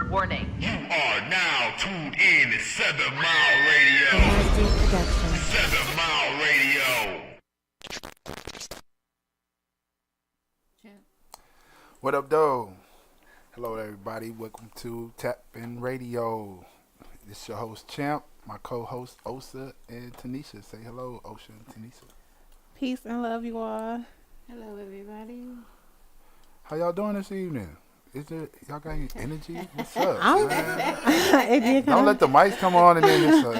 Warning. You are now tuned in to 7 Mile Radio. 7 Mile Radio. What up, though? Hello, everybody. Welcome to Tap In Radio. This is your host, Champ. My co-host, Osa and Tanisha. Say hello, Osa and Tanisha. Peace and love, you all. Hello, everybody. How y'all doing this evening? Y'all got any energy? What's up, man? Don't let the mics come on and then it's Well,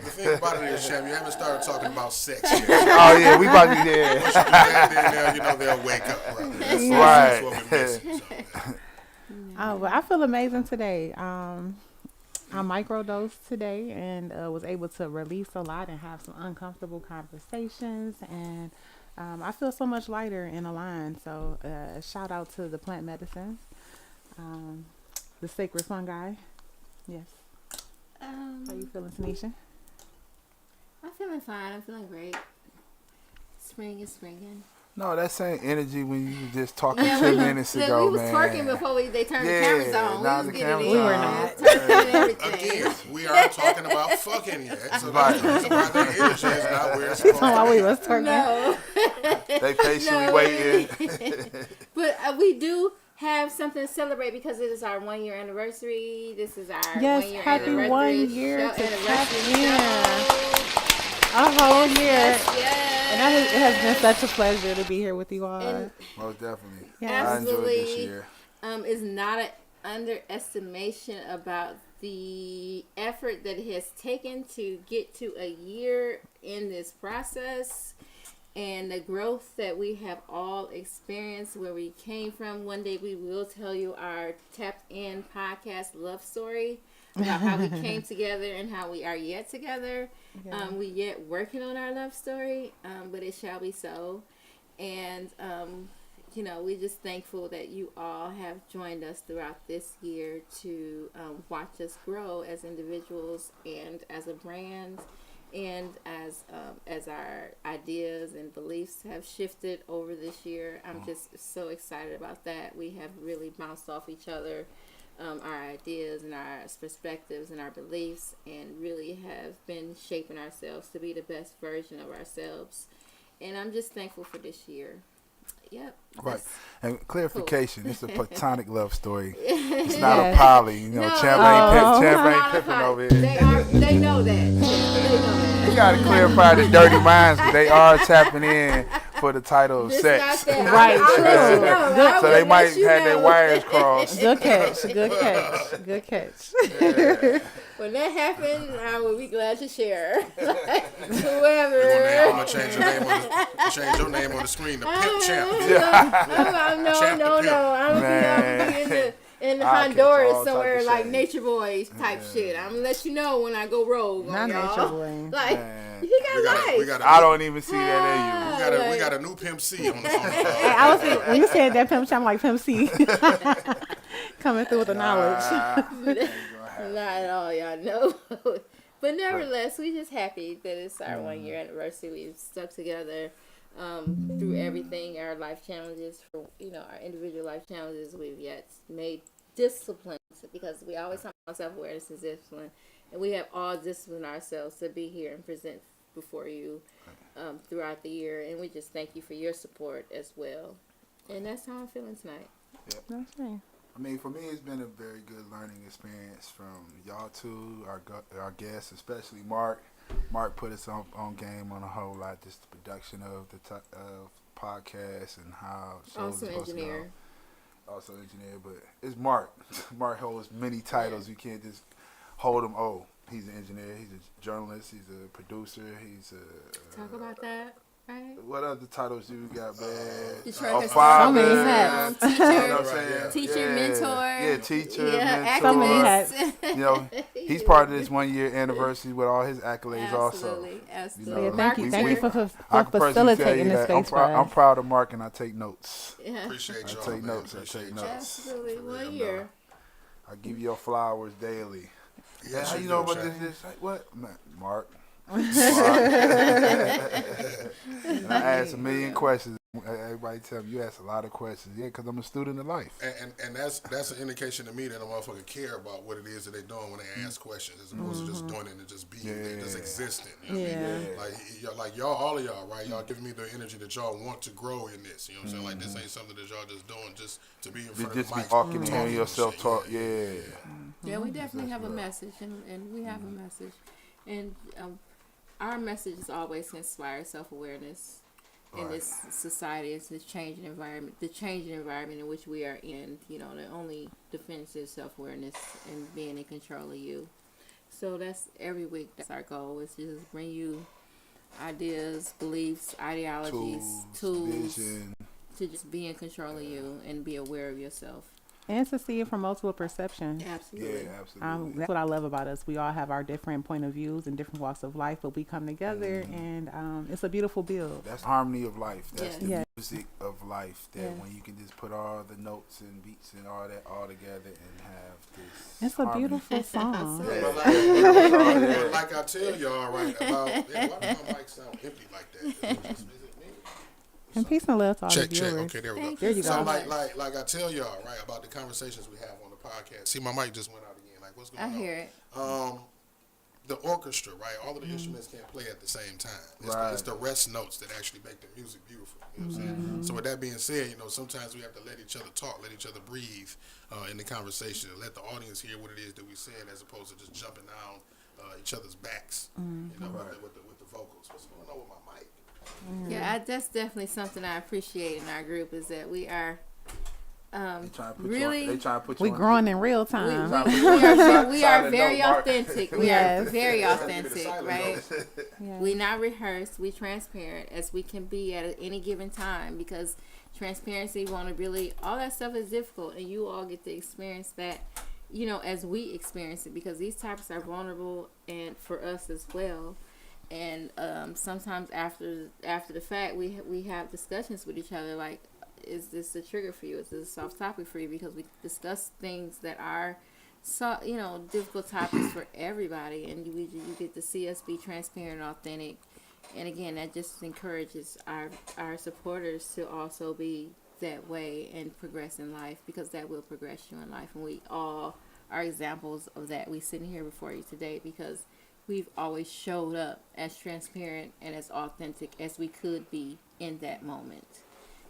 the thing about it is, Champ, you haven't started talking about sex yet. Oh, yeah, we about to be there. Once you do that, then they'll wake up. That's what we're missing. Oh, well, I feel amazing today. I microdosed today and was able to release a lot and have some uncomfortable conversations, and I feel so much lighter and aligned. So shout out to the plant medicine, the sacred fungi. Yes. How you feeling, Tanisha? I'm feeling fine. I'm feeling great. Spring is springing. No, that same energy when you were just talking 10 minutes ago, we was man. twerking before they turned the cameras on. Now We the was cameras getting it in. We were not. Twerking and everything. Again, we aren't talking about fucking yet. So that's the reason why their energy is not where it's supposed to While we be. was twerking. No. They patiently No. waiting. But we do have something to celebrate because it is our 1 year anniversary. This is our Yes, 1 year happy anniversary. 1 year show, to anniversary tap in. show. A whole year. Yes. And it has been such a pleasure to be here with you all. And Most definitely. Yeah. I enjoyed this Absolutely. year. Is not an underestimation about the effort that it has taken to get to a year in this process and the growth that we have all experienced where we came from. One day we will tell you our Tapped In podcast love story about how we came together and how we are yet together. Yeah. We yet working on our love story, but it shall be so. And we're just thankful that you all have joined us throughout this year to watch us grow as individuals and as a brand, and as our ideas and beliefs have shifted over this year. I'm just so excited about that. We have really bounced off each other, our ideas and our perspectives and our beliefs, and really have been shaping ourselves to be the best version of ourselves. And I'm just thankful for this year. Yep. Right. And clarification, it's a platonic love story. It's Yes. not a poly. You know, No. Champ ain't pimping over here. They know that. They know that. You got to clarify the dirty minds because they are tapping in for the title of Just sex. not that. Right, I'll let you true. know. I So will they might let have you had their know. wires crossed. Good catch. Good catch. Good catch. Yeah. When that happens, I will be glad to share. I'm Whoever. gonna change your name on the screen to Pimp Champ. No. I'm gonna be in I'll catch Honduras all somewhere type of like shade. Nature Boy type shit. I'm gonna let you know when I go rogue Not on y'all. Nature Boy. Like, Man. he got We life. got I don't even see that in you. we got a new Pimp C on the phone. Hey, I was thinking, when you said that Pimp C, I'm like Pimp C. Coming through with the knowledge. Not at all, y'all know. But nevertheless, we're just happy that it's our 1 year anniversary. We've stuck together through everything, our life challenges, for our individual life challenges. We've yet made disciplines, because we always talk about self-awareness and discipline, and we have all disciplined ourselves to be here and present before you throughout the year. And we just thank you for your support as well. And that's how I'm feeling tonight. Okay. I mean, for me, it's been a very good learning experience from y'all two, our guests, especially Mark. Mark put us on game on a whole lot, just the production of the podcast and how shows Also are supposed engineer. to go. Also engineer, but it's Mark. Mark holds many titles. You can't just hold him. Oh, he's an engineer. He's a journalist. He's a producer. He's a Talk about that. Right. What other titles you got, man? Detroit A has father, so many hats. you know what I'm saying? Teacher, mentor. Yeah, teacher, Yeah, So many mentor. hats. You know, he's part of this 1 year anniversary with all his accolades also. Absolutely, absolutely. You know, Yeah, thank you. we- Thank we- you for I can personally facilitating tell this you that space for I'm us. proud of Mark and I take notes. Yeah, Appreciate I y'all. take man. notes. I Appreciate take y'all. notes. absolutely. 1 year. I give you your flowers daily. Yes, How you you know do, about Shaq. this? Like, what? Man, Mark. And I asked a million questions. Everybody tell me you ask a lot of questions. Yeah, because I'm a student of life. And that's an indication to me that a motherfucker care about what it is that they're doing when they ask questions, as opposed to just doing it and just being there, just existing. You know what I mean? Like y'all, all of y'all, right? Y'all giving me the energy that y'all want to grow in this. You know what I'm saying? Like this ain't something that y'all just doing just to be in front of the mic, talking and hearing yourself talk. Yeah, we definitely have a message, and we have a message, and our message is always to inspire self-awareness in this society. It's this changing environment, the changing environment in which we are in. You know, the only defense is self-awareness and being in control of you. So that's every week. That's our goal, is to just bring you ideas, beliefs, ideologies, tools vision, to just be in control of you and be aware of yourself. And to see it from multiple perceptions. Absolutely. Yeah, absolutely. That's what I love about us. We all have our different point of views and different walks of life, but we come together and it's a beautiful build. That's harmony of life. That's the Yeah. music of life. That when you can just put all the notes and beats and all that all together and have this. It's a beautiful song. Like I tell y'all, right, about why does my mic sound empty like that? Is it me? And peace and love to all Check. the viewers. Okay, there we go. There you So go. like I tell y'all, right, about the conversations we have on the podcast. See, my mic just went out again. Like, what's going on? I hear it. The orchestra, right? All of the instruments can't play at the same time. It's the rest notes that actually make the music beautiful. You know what I'm saying? So with that being said, you know, sometimes we have to let each other talk, let each other breathe in the conversation, and let the audience hear what it is that we said, as opposed to just jumping down each other's backs, you know, with the vocals. What's going on with my mic? Yeah, that's definitely something I appreciate in our group, is that we are They trying to put We you on growing in real time. we are very authentic. We are very authentic, right? Yes. We not rehearsed. We transparent as we can be at any given time, because transparency, vulnerability, all that stuff is difficult, and you all get to experience that, you know, as we experience it, because these topics are vulnerable and for us as well. And sometimes after the fact, we have discussions with each other, like, is this a trigger for you? Is this a soft topic for you? Because we discuss things that are, difficult topics for everybody, and you get to see us be transparent and authentic. And again, that just encourages our supporters to also be that way and progress in life, because that will progress you in life. And we all are examples of that. We sitting here before you today because we've always showed up as transparent and as authentic as we could be in that moment.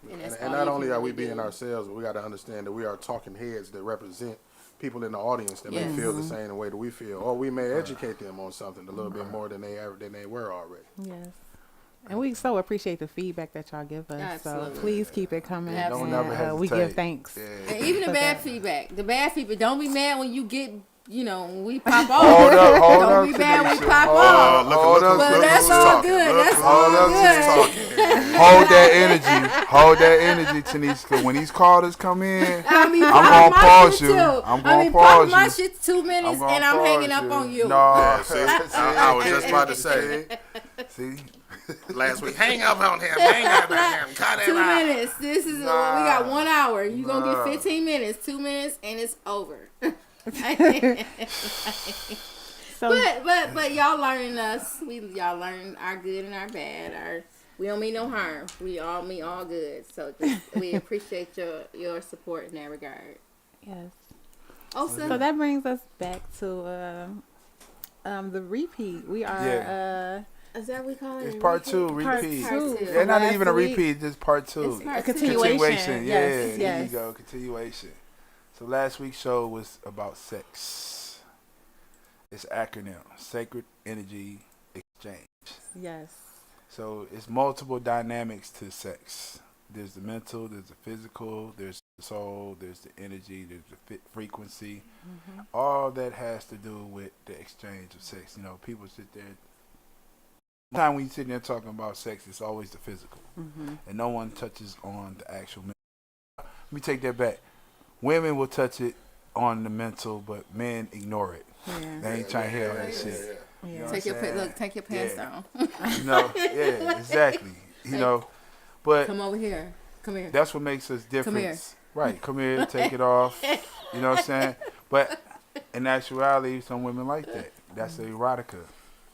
And not only are we being ourselves, but we got to understand that we are talking heads that represent people in the audience that may feel the same way that we feel, or we may educate them on something a little bit more than they were already. Yes. And we so appreciate the feedback that y'all give us. Absolutely. So please keep it coming. Absolutely. Don't never hesitate. We give thanks. And even the bad feedback. The bad feedback. Don't be mad when you get, when we pop off. Hold Don't up, be mad when we pop Hold off. up, But that's all good. That's all good. Hold that energy, Tanisha. 'Cause when these callers come in, I'm gonna pause you. I'm gonna pause my you. shit 2 minutes and I'm hanging up on you. No, I was just about to say. See, Last week, hang up on him. Cut it 2 out. minutes. This is we got 1 hour. You gonna get 15 minutes, 2 minutes, and it's over. But y'all learning us. Y'all learn our good and our bad. We don't mean no harm. We all mean all good. So we appreciate your support in that regard. Yes. Also, So that brings us back to the repeat. We are is that what we call it? it's part two, Part repeat. two. Yeah, not Last even a week. repeat, just part two. It's part a continuation. Yeah, Yes, there you yes. go, continuation. So last week's show was about sex. It's acronym, Sacred Energy Exchange. Yes. So it's multiple dynamics to sex. There's the mental, there's the physical, there's the soul, there's the energy, there's the frequency. Mm-hmm. All that has to do with the exchange of sex. People sit there. Time when you sit there talking about sex, it's always the physical, and no one touches on the actual mental. Let me take that back. Women will touch it on the mental, but men ignore it. Yeah. They ain't trying to hear all that shit. Yeah. You know take what I'm saying? your pants down. Yeah, exactly. But Come over here. Come here. that's what makes us different. here. Right, come here, take it off. You know what I'm saying? But in actuality, some women like that. That's the erotica.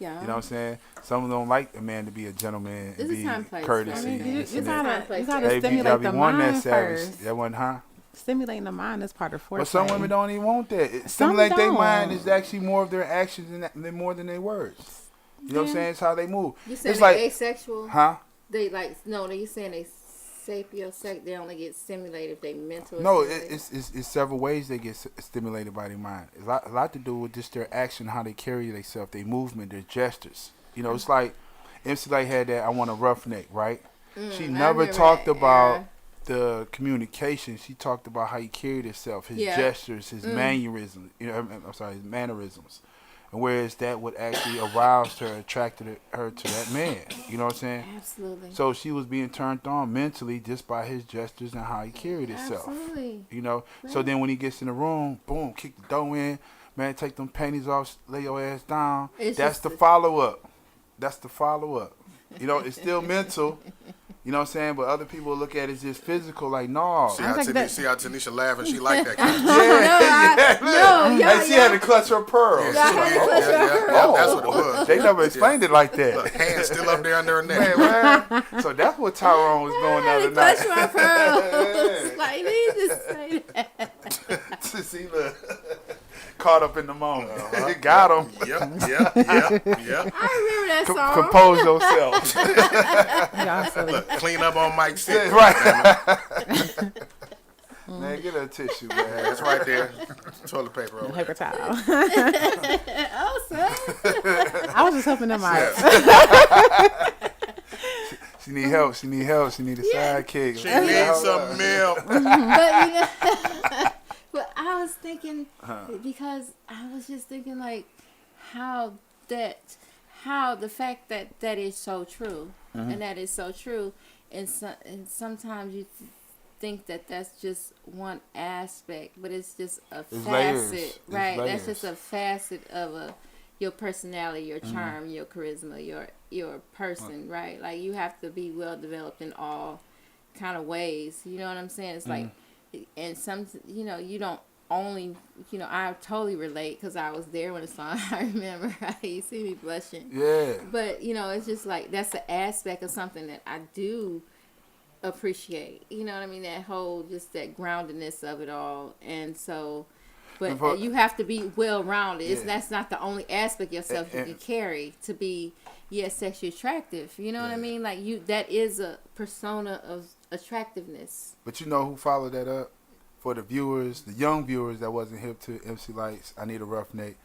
Yeah. You know what I'm saying? Some don't like a man to be a gentleman This and is time, be place, courteous. I mean, you and that. gotta They stimulate be the wanting that mind savage. first. That one, huh? Stimulating the mind is part of foreplay. But some women don't even want that. Some Stimulate their don't. mind is actually more of their actions than more than their words. You know what I'm saying? It's how they move. You saying It's they like, asexual? huh? They like no. You saying they sapiosexual? They only get stimulated if they mentally. No, it's several ways they get stimulated by their mind. It's a lot to do with just their action, how they carry themselves, their movement, their gestures. You know, it's like MC Light had that I want a roughneck, right? She never talked about the communication. She talked about how he carried himself, his gestures, his mannerisms. You know, I'm sorry, his mannerisms. And whereas that would actually aroused her, attracted her to that man. You know what I'm saying? Absolutely. So she was being turned on mentally just by his gestures and how he carried himself. Absolutely. You know? Right. So then when he gets in the room, boom, kick the door in, man, take them panties off, lay your ass down. That's the follow-up. That's the follow-up. You know, it's still mental. You know what I'm saying? But other people look at it as just physical, like, no. See how Tanisha laughing? She like that kind of She had to clutch her pearls. That's what it was. They never explained it like that. Look, hands still up there under her neck. Man. So that's what Tyrone was doing the other night. My pearls. Like, they just say that. See, look, caught up in the moment. Got him. Yep. I remember that song. Compose yourself. Look, clean up on Mike's seat. Right. Man, get a tissue, man. That's right there. Toilet paper over there. Paper towel. Oh, son. I was just helping them out. She need help. She need a sidekick. She needs some milk. But you know, but I was thinking because I was just thinking like how the fact that is so true and that is so true and sometimes you think that that's just one aspect, but it's just a facet, right? That's just a facet of your personality, your charm, your charisma, your person, right? Like you have to be well developed in all kind of ways. You know what I'm saying? It's like, and some, you don't only, I totally relate because I was there when the song. I remember you see me blushing. Yeah. But it's just like that's an aspect of something that I do appreciate. You know what I mean? That whole just that groundedness of it all, and so. But you have to be well-rounded. Yeah. That's not the only aspect of yourself you can carry to be, sexually attractive. You know what I mean? Like that is a persona of attractiveness. But you know who followed that up? For the viewers, the young viewers that wasn't hip to MC Light's I Need a Roughneck,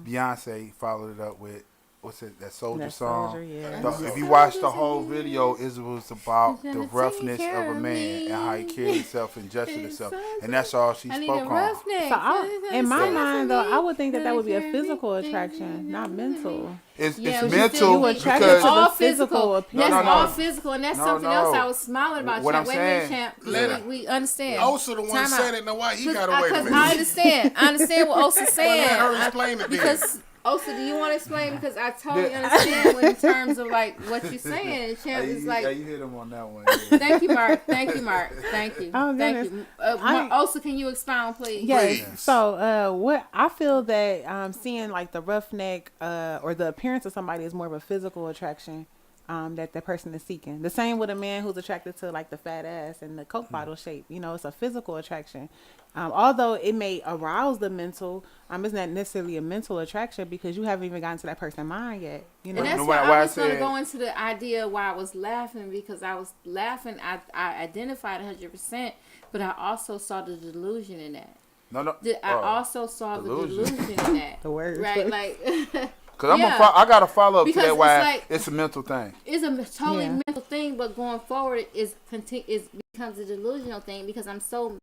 Beyonce followed it up with, what's it, that Soldier song? Soldier, yeah. If you watch the whole video, it was about the roughness of a man and how he carried himself and gestured himself. And that's all she spoke on. So in my mind, though, I would think that would be a physical attraction, not mental. It's You mental attracted because to the all physical appearance. That's all physical, and that's something else I was smiling about. What Champ. I'm Wait a minute, saying, Champ. We understand. Osa the one said it. Now why he got away with it? I understand. I understand what Osa's saying. Let her explain it then. Because Osa, do you want to explain? Because I totally understand in terms of like what you're saying. And Champ is like, you hit him on that one. Yeah. Thank you, Mark. Thank you. Oh, Thank you. Osa, can you expound, please? Yes. Please. So, what I feel that seeing like the roughneck or the appearance of somebody is more of a physical attraction that the person is seeking. The same with a man who's attracted to like the fat ass and the Coke bottle shape. It's a physical attraction. Although it may arouse the mental, it's not necessarily a mental attraction because you haven't even gotten to that person's mind yet. And that's why I was going to go into the idea why I was laughing, because I was laughing. I identified 100%, but I also saw the delusion in that. I also saw the delusion in that. The word, right? Like, because I got to follow up to that. Why it's a mental thing. It's a totally mental thing, but going forward, it becomes a delusional thing because I'm so.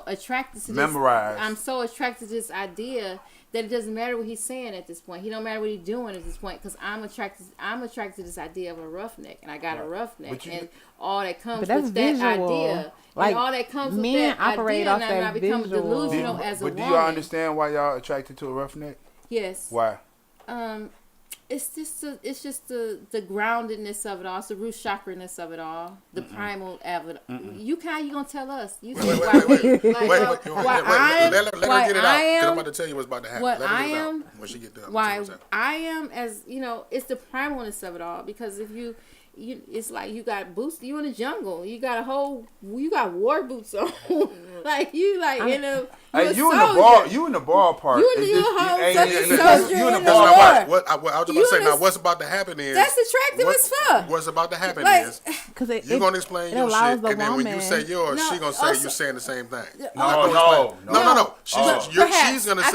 Attracted to memorized. I'm so attracted to this idea that it doesn't matter what he's saying at this point. He don't matter what he's doing at this point because I'm attracted to this idea of a roughneck, and I got a roughneck, and all that comes with that idea. Like, and all that comes with men that operate idea, off and that I become delusional as a woman. But do you understand why y'all attracted to a roughneck? Yes. Why? It's just the groundedness of it all. It's the root chakraness of it all. The primal of it. You gonna tell us? You Wait, why let her get it out. Because I'm about to tell you what's about to happen. What Let her I get it out am, when she get done. why I am, as you know, it's the primalness of it all. Because if you it's like you got boots. You in the jungle. You got you got war boots on. Like you like in a. Hey, you in the ballpark. You in the soldier you in the in ballpark. What I was about to say now, what's about to happen is that's attractive as fuck. What's about to happen Like, is Because you're gonna explain your shit, and then when you say yours, she gonna say you're saying the same thing. No. She's gonna I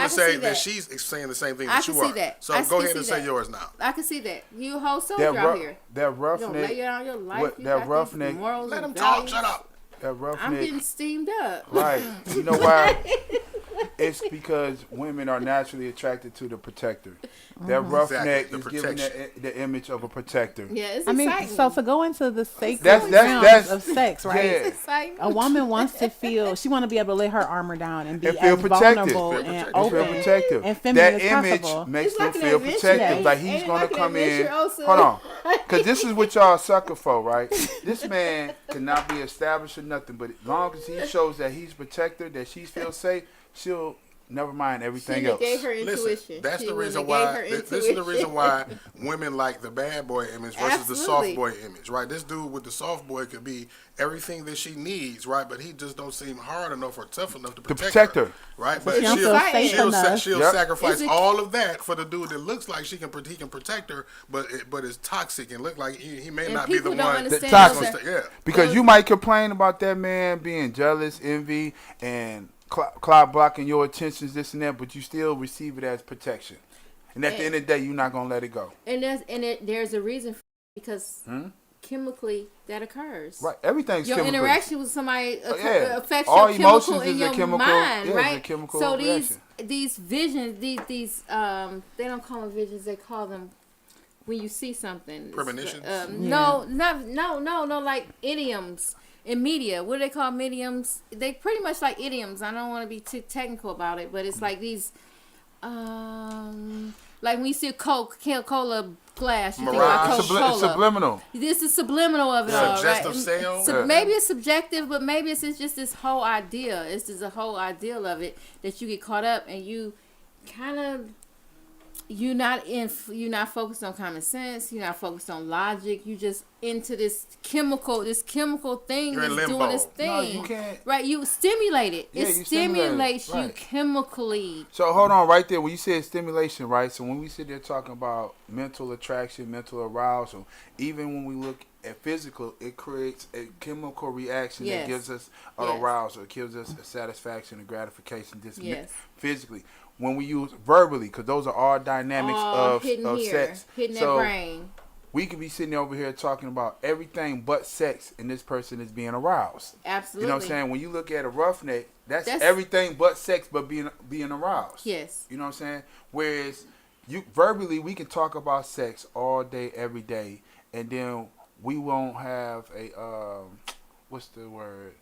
say that she's saying the same thing that you are. So go ahead and say yours now. I can see that. You a whole soldier out here. That You don't roughneck. lay down your life. That roughneck. Let him talk. Shut up. That roughneck. I'm getting steamed up. Right. You know why? It's because women are naturally attracted to the protector. That roughneck is giving the image of a protector. Yeah, it's I exciting. mean, so to go into the sacred that's of sex, right? yeah. It's exciting. A woman wants to feel, she want to be able to lay her armor down and be And feel as protected. vulnerable Feel and protected. open Feel protective. and feminine That as image possible. makes It's them like an feel adventure. protective. Ain't- Like he's ain't it gonna like an come in. adventure also? Hold on, because this is what y'all sucker for, right? This man cannot be established or nothing, but as long as he shows that he's protector, that she feels safe, she'll never mind everything else. Gave her Listen, intuition. that's the She reason gave her why. This is the reason why women like the bad boy image versus the soft Absolutely. boy image, right? This dude with the soft boy could be everything that she needs, right? But he just don't seem hard enough or tough enough to protect her, right? But She don't feel safe enough. she'll Yep. sacrifice all of that for the dude that looks like he can protect her, but is toxic and look like he may And not be the people don't one. understand That's gonna toxic. stay- yeah. Because you might complain about that man being jealous, envy, and cloud blocking your attentions, this and that, but you still receive it as protection. And at the end of the day, you're not gonna let it go. And there's a reason for because chemically that occurs. Right, everything's Your chemical. interaction with somebody affects All your chemical emotions in is your a chemical. mind, Yeah, right? it's a chemical So reaction. these visions, these they don't call them visions, they call them when you see something. Premonitions? No, like idioms. In media, what do they call mediums? They pretty much like idioms. I don't want to be too technical about it, but it's like these, like when you see a Coca-Cola glass, you think about Coca-Cola. Subliminal. This is subliminal of it all, right? Suggestive sale? So maybe it's subjective, but maybe it's just this whole idea. It's just a whole ideal of it that you get caught up and you kind of. You're not focused on common sense. You're not focused on logic. You just into this chemical thing You're in that's limbo. doing this thing. No, you can't. Right, you stimulate it. Yeah, It you stimulate it. stimulates you Right. chemically. So hold on right there. When you said stimulation, right? So when we sit there talking about mental attraction, mental arousal, even when we look at physical, it creates a chemical reaction Yes. that gives us an Yes. arousal. It gives us a satisfaction, a gratification, just Yes. physically. When we use verbally, because those are all dynamics of hitting sex. hitting So that brain. we could be sitting over here talking about everything but sex, and this person is being aroused. Absolutely. You know what I'm saying? When you look at a roughneck, that's Everything everything but sex, but being aroused. Yes. You know what I'm saying? Whereas you verbally, we can talk about sex all day, every day, and then we won't have a what's the word?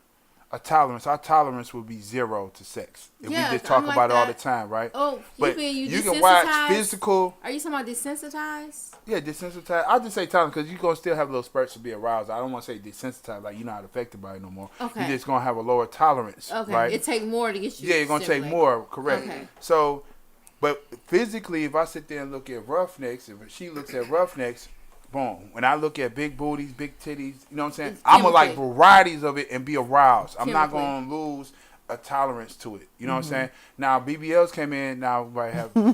A tolerance. Our tolerance would be 0 to sex if Yes, we just talk I'm like about it all the that. time, right? Oh, But you can watch desensitized? physical. Are you talking about desensitized? Yeah, desensitized. I'll just say tolerance because you're going to still have little spurts to be aroused. I don't want to say desensitized, like you're not affected by it no more. Okay. You're just going to have a lower tolerance, Okay. right? It take more to get you. Yeah, you're going to take stimulated. more, correct. Okay. So, but physically, if I sit there and look at roughnecks, if she looks at roughnecks, boom. When I look at big booties, big titties, you know what I'm saying? It's I'm going to like chemically. varieties of it and be aroused. I'm not Chemically. going to lose a tolerance to it. You know what I'm saying? Now, BBLs came in, now we have the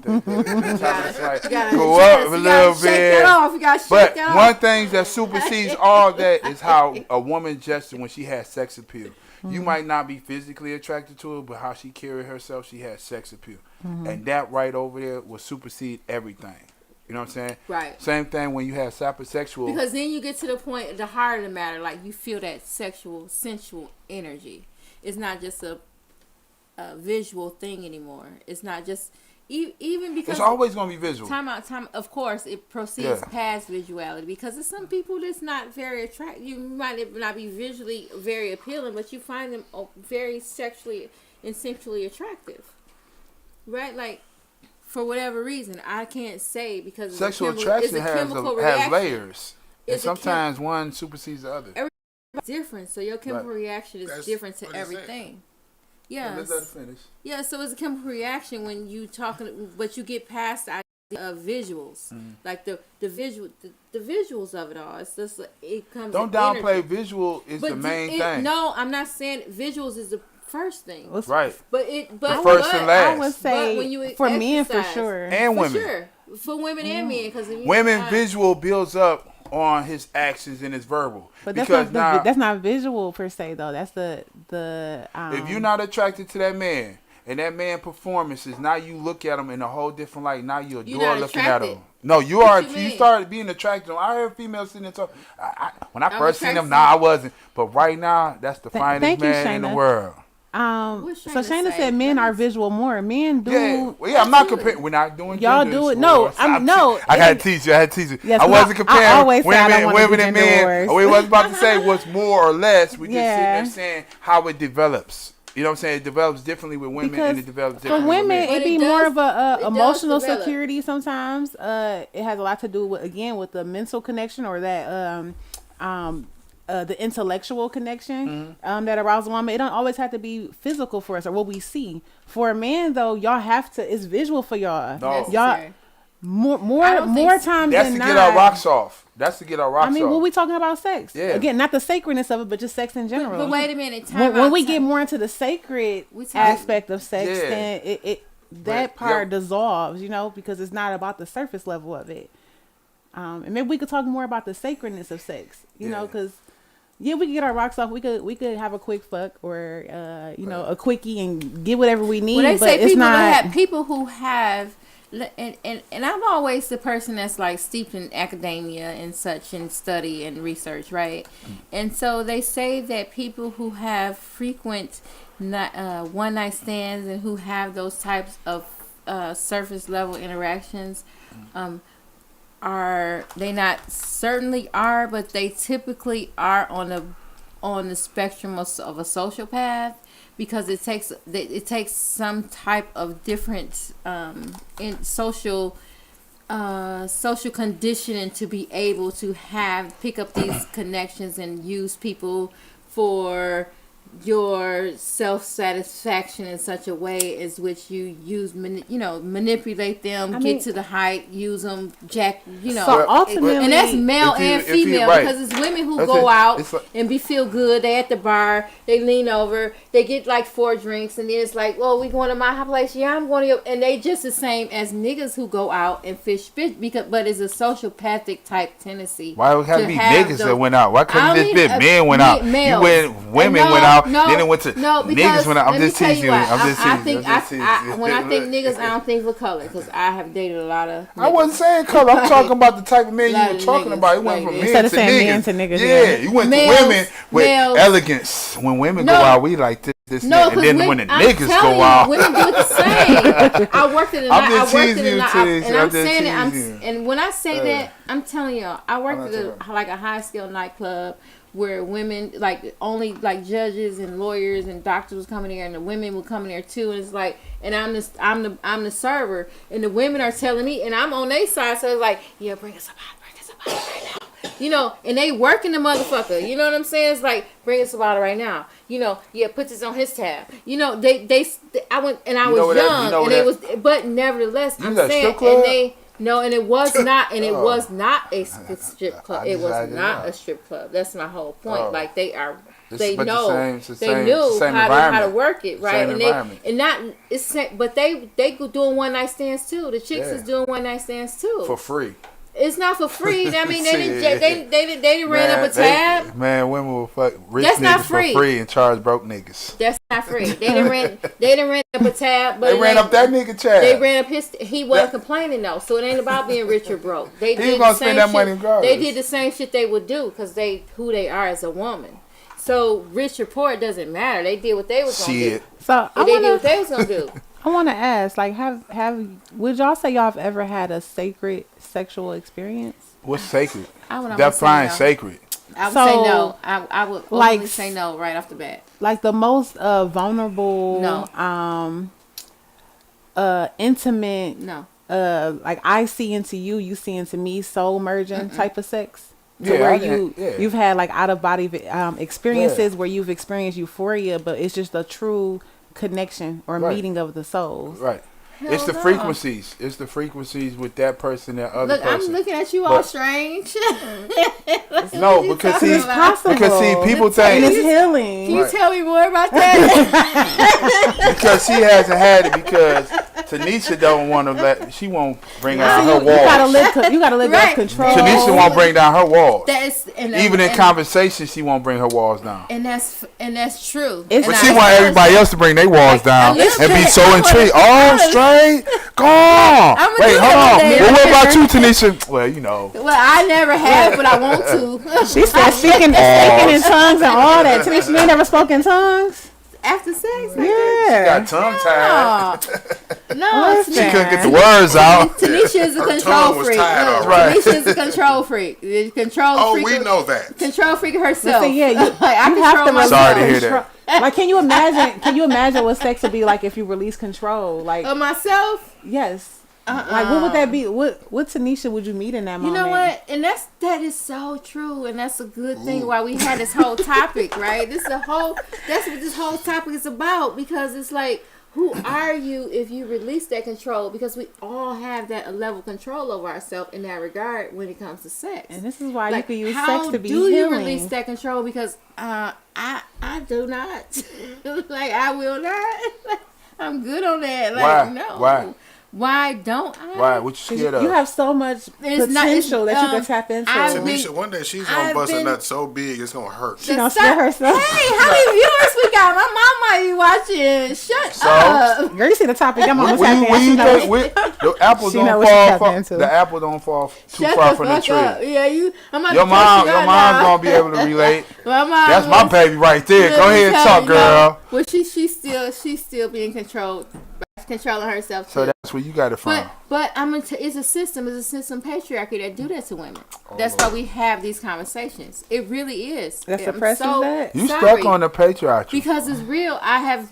tolerance like go up a little Shake bit. that off. You got to shake But that one off. thing that supersedes all that is how a woman gestures when she has sex appeal. You might not be physically attracted to her, but how she carry herself, she has sex appeal. And that right over there will supersede everything. You know what I'm saying? Right. Same thing when you have sapiosexual. Because then you get to the point, the heart of the matter, like you feel that sexual, sensual energy. It's not just a visual thing anymore. It's not just even because it's always going to be visual. time. Of course, it proceeds past visuality because there's some people that's not very attractive. You might not be visually very appealing, but you find them very sexually and sensually attractive, right? Like for whatever reason, I can't say because Sexual it's attraction a chemical has reaction. layers, and It's a sometimes one supersedes the other. Everybody's different, so your chemical reaction is That's different to what it said. everything. Yeah. Let that finish. Yeah, so it's a chemical reaction when you talking, but you get past the idea of visuals, like the visuals of it all. It's just it comes. Don't in downplay energy. visual is But the main thing. No, I'm not saying visuals is the first thing. Right. But first and last. I would say when you for men for exercise, sure. And for women. sure, for women and men, because Women visual builds up on his actions and his verbal. But that's because not that's not visual per se though. That's the if you're not attracted to that man and that man performances, now you look at him in a whole different light. Now you You're adore not looking attracted. at him. No, you What are. you You mean? started being attracted to him. I heard females sitting there talking. When I I'm first seen him, attracted. I wasn't. But right now, that's the finest thank you, man in the Shayna. world. What's so Shayna Shayna say? said men are visual more. Men do. Yeah, well, yeah. I'm not Absolutely. comparing. We're not doing. Y'all gender do it. wars. No, no, I had it- to teach you. I had to teach you. Yes, I 'cause wasn't I comparing always say I don't wanna women do and gender men. wars. We wasn't about to say what's more or less. We just Yeah. sitting there saying how it develops. You know what I'm saying? It develops differently with women and it develops for differently women, with men. But it be it more does- of a it does emotional develop. security sometimes. It has a lot to do with with the mental connection or that the intellectual connection that arouses a woman. It don't always have to be physical for us or what we see. For a man though, y'all have to. It's visual for y'all. No. Y'all Necessary. more I don't think so. times That's than to not. get our rocks off. That's to get our rocks I mean, off. when we talking about sex, Yeah. again, not the sacredness of it, but just sex in general. But wait a minute, when we get more into the sacred We talk- aspect of sex, Yeah. then it that But, part yeah. dissolves, because it's not about the surface level of it. And maybe we could talk more about the sacredness of sex, you know, Yeah. because we could get our rocks off. We could have a quick fuck or a quickie and get whatever we need. Well, they but say it's people not. that have people who have, and I'm always the person that's like steeped in academia and such and study and research, right? And so they say that people who have frequent one night stands and who have those types of surface level interactions, they not certainly are, but they typically are on the spectrum of a sociopath. Because it takes some type of different in social conditioning to be able to pick up these connections and use people for your self-satisfaction in such a way as which you use manipulate them, get to the height, use them, So ultimately, and that's male if you- and if you- female right. because it's women who That's go it. out It's like- and feel good. They at the bar, they lean over, they get like 4 drinks, and then it's like, well, we going to my place, yeah, I'm going to your, and they just the same as niggas who go out and fish but it's a sociopathic type tendency. Why would it have to be niggas that went out? Why couldn't I this mean, be men went out? males. Women went out, then it went to because niggas went out. I'm let me just tell teasing you. what, I'm just I teasing think you. I'm just teasing you. when I think niggas, I don't think for color because I have dated a lot of. I wasn't saying color. I'm talking about the type of men Lot you were of talking niggas, about. It went like from this. men Instead of to saying niggas. men to niggas, Yeah, yeah. you went Males- to women with males- elegance. When women go No. out, we like this, No, and then when the I'm niggas telling go you, out, women do it the same. I worked in a I'm night. just I worked in teasing a you, night, Tiz. and I'm I'm just saying it. teasing you. And when I say that, I'm telling y'all, I worked I'm at not like a high scale nightclub where women, like only like judges and lawyers and doctors was coming there, and the women would come in there too. And it's like, and I'm the server, and the women are telling me, and I'm on their side, so it's like, yeah, bring us a bottle right now. And they working the motherfucker. You know what I'm saying? It's like, bring us a bottle right now. Yeah, put this on his tab. I went and I was young, and it was, but nevertheless, I'm was at a saying, strip club? and it was not, and it was not a strip club. It was I didn't not know. a strip club. That's my whole point. Oh. Like they are. It's- They but the know. same- it's the They same- knew same how to environment. work it, right? Same And environment. but they go doing one night stands too. The chicks Yeah. is doing one night stands too. for free. It's not for free. I mean, they Shit. didn't ran up a tab. Man, women will fuck rich That's niggas not for free. free and charge broke niggas. That's not free. They didn't rent up a tab. But They ran up that nigga tab. They ran up his. He wasn't complaining though, so it ain't about being rich or broke. They He did gonna the spend same that shit. money regardless. They did the same shit they would do because who they are as a woman. So rich or poor, it doesn't matter. They did what they was gonna Shit. do. So They did what they was gonna do. I want to ask, like, would y'all say y'all have ever had a sacred sexual experience? What's sacred? I would Define say no. sacred. I would So, say no. I would like, only say no right off the bat. Like the most vulnerable, No. intimate, No. like I see into you, you see into me, soul merging type of sex. To Yeah, where I didn't- you've had like out of body experiences where you've experienced euphoria, but it's just a true connection or Right. meeting of the souls. Right. Hell It's the no. frequencies. It's the frequencies with that person, that other Look, person. I'm looking at you all But- strange. No, What you because talking see, It's about? possible. because see, people And think it's healing. Can you Right. tell me more about that? because she hasn't had it because Tanisha don't want to let. She won't bring down her You gotta walls. live. You gotta live Right. control. Tanisha won't bring down her walls. That's and Even in and, conversation, she won't bring her walls down. and that's true. It's- But And she I- want everybody else to bring their walls down little and be bit. so I wanna- intrigued. Oh, straight, go on. I'ma Wait, do hold that on. one day. Well, what about you, Tanisha? Well, you know. Well, I never have, but I want to. She said speaking in tongues and all that. Tanisha, you ain't never spoken in tongues? After sex, Yeah. Got tongue tied. no, Listen. She couldn't get the words out. Tanisha is a Her control tongue was freak. tied Look, already. Tanisha is a control freak. The control Oh, freak. we know that. Control freak herself. Listen, yeah, you like, I have to control release myself. Sorry to hear control. Like, can you imagine? Can you imagine what sex would be like if you release control? Like, Of myself. yes. Like, what would that be? What Tanisha would you meet in that You moment? know what? And that is so true, and that's a good thing why we had this whole topic, right? That's what this whole topic is about, because it's like, who are you if you release that control? Because we all have that level of control over ourselves in that regard when it comes to sex. And this is why Like, you can use how sex to be do you healing. release that control? Because I do not. Like, I will not. I'm good on that. Like, Why? no. Why? Why don't I? Why? What you 'Cause scared of? you have so much It's not- potential it's, that you can um, tap into. I've Tanisha, been- one day she's gonna I've bust a been- nut so big it's gonna hurt. She don't scare herself. Hey, how many viewers we got? My mom might be watching. Shut up. Girl, you see the topic? I'm almost When tapping you into. think the apple She know don't what she fall tapping far, into. the apple don't fall too Shut far the from the fuck tree. up. Yeah, I'm about Your to mom's cuss you out now. gonna be able to relate. My mom That's my was- baby right there. Go Let me ahead and tell talk, you, girl. Well, she's still being controlled, controlling herself. So too. that's where you got it from. But it's a system patriarchy that do that to women. That's why we have these conversations. It really is. That I'm suppresses that? You sorry. stuck on the patriarchy. Because it's real. I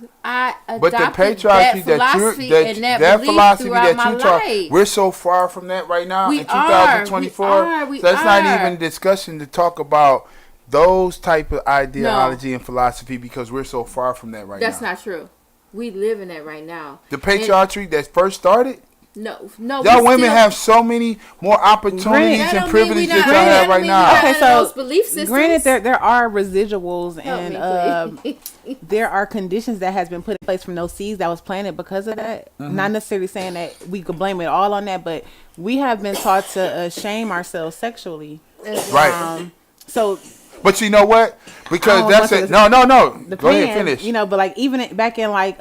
But the adopted patriarchy that that philosophy you and that belief philosophy throughout that my you taught, life. we're so far from that right now We in are. 2024. We So it's not are. even discussion to talk about those type of ideology and philosophy because we're so far from that right now. That's not true. We live in that right now. The patriarchy that first started. No. Y'all women have so many more opportunities That and don't mean privileges we that not- y'all that have don't right mean now. we Okay, not so those belief systems. Granted, there are residuals Help and me, please. there are conditions that has been put in place from those seeds that was planted because of that. Not necessarily saying that we could blame it all on that, but we have been taught to shame ourselves sexually. Right. So But you know what? Because I don't that's want it. to- No. the Go ahead, pan, finish. You know, but like even back in like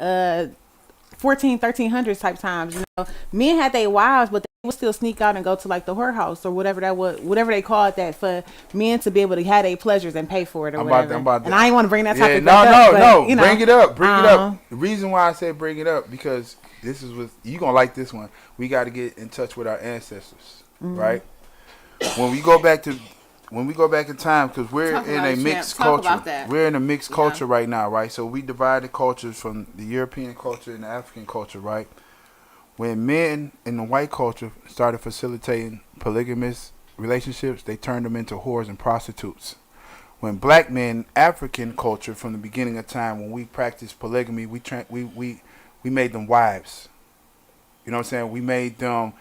1300s type times, you know, men had their wives, but they would still sneak out and go to like the whorehouse or whatever that was, whatever they called that, for men to be able to have their pleasures and pay for it or I'm whatever. about and that. I ain't want to bring that Yeah, topic back up. no. But, you know, Bring it up. Bring it uh-huh. up. The reason why I said bring it up because this is what you gonna like this one. We got to get in touch with our ancestors, right? When we go back in time, because we're Talk in about a it, champ. mixed Talk culture. about that. We're in a mixed Yeah. culture right now, right? So we divide the cultures from the European culture and the African culture, right? When men in the white culture started facilitating polygamous relationships, they turned them into whores and prostitutes. When black men, African culture, from the beginning of time, when we practiced polygamy, we made them wives. You know what I'm saying? We made them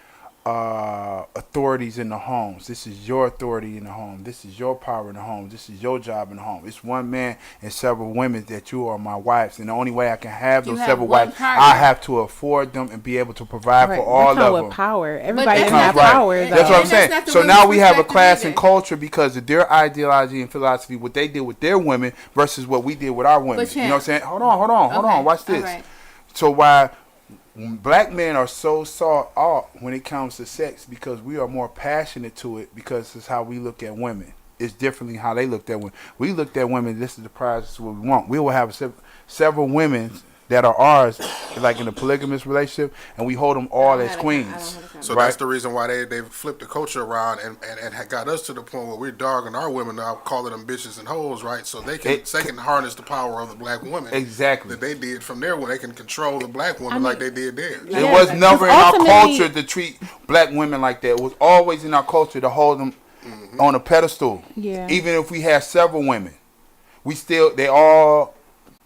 authorities in the homes. This is your authority in the home. This is your power in the home. This is your job in the home. It's one man and several women that you are my wives. And the only way I can have You those have several one wives, partner. I have to afford them and be able to provide right, for all they come of with them. power. Everybody that's doesn't have not right. power. That's what I'm And that's saying. not the So women's now we have a perspective class either. and culture because of their ideology and philosophy, what they did with their women versus what we did with our women. But You know what I'm saying? Hold on. Okay, Watch this. all right. So why black men are so sought out when it comes to sex because we are more passionate to it because it's how we look at women. It's differently how they looked at women. We looked at women, this is the prize, this is what we want. We will have several women that are ours, like in a polygamous relationship, and we hold them all as queens. So that's the reason why they flipped the culture around and had got us to the point where we're dogging our women now, calling them bitches and hoes, right? So they can harness the power of the black woman. Exactly. That they did from there, where they can control the black woman like they did theirs. It was never in our culture to treat black women like that. It was always in our culture to hold them on a pedestal. Yeah. Even if we had several women, they all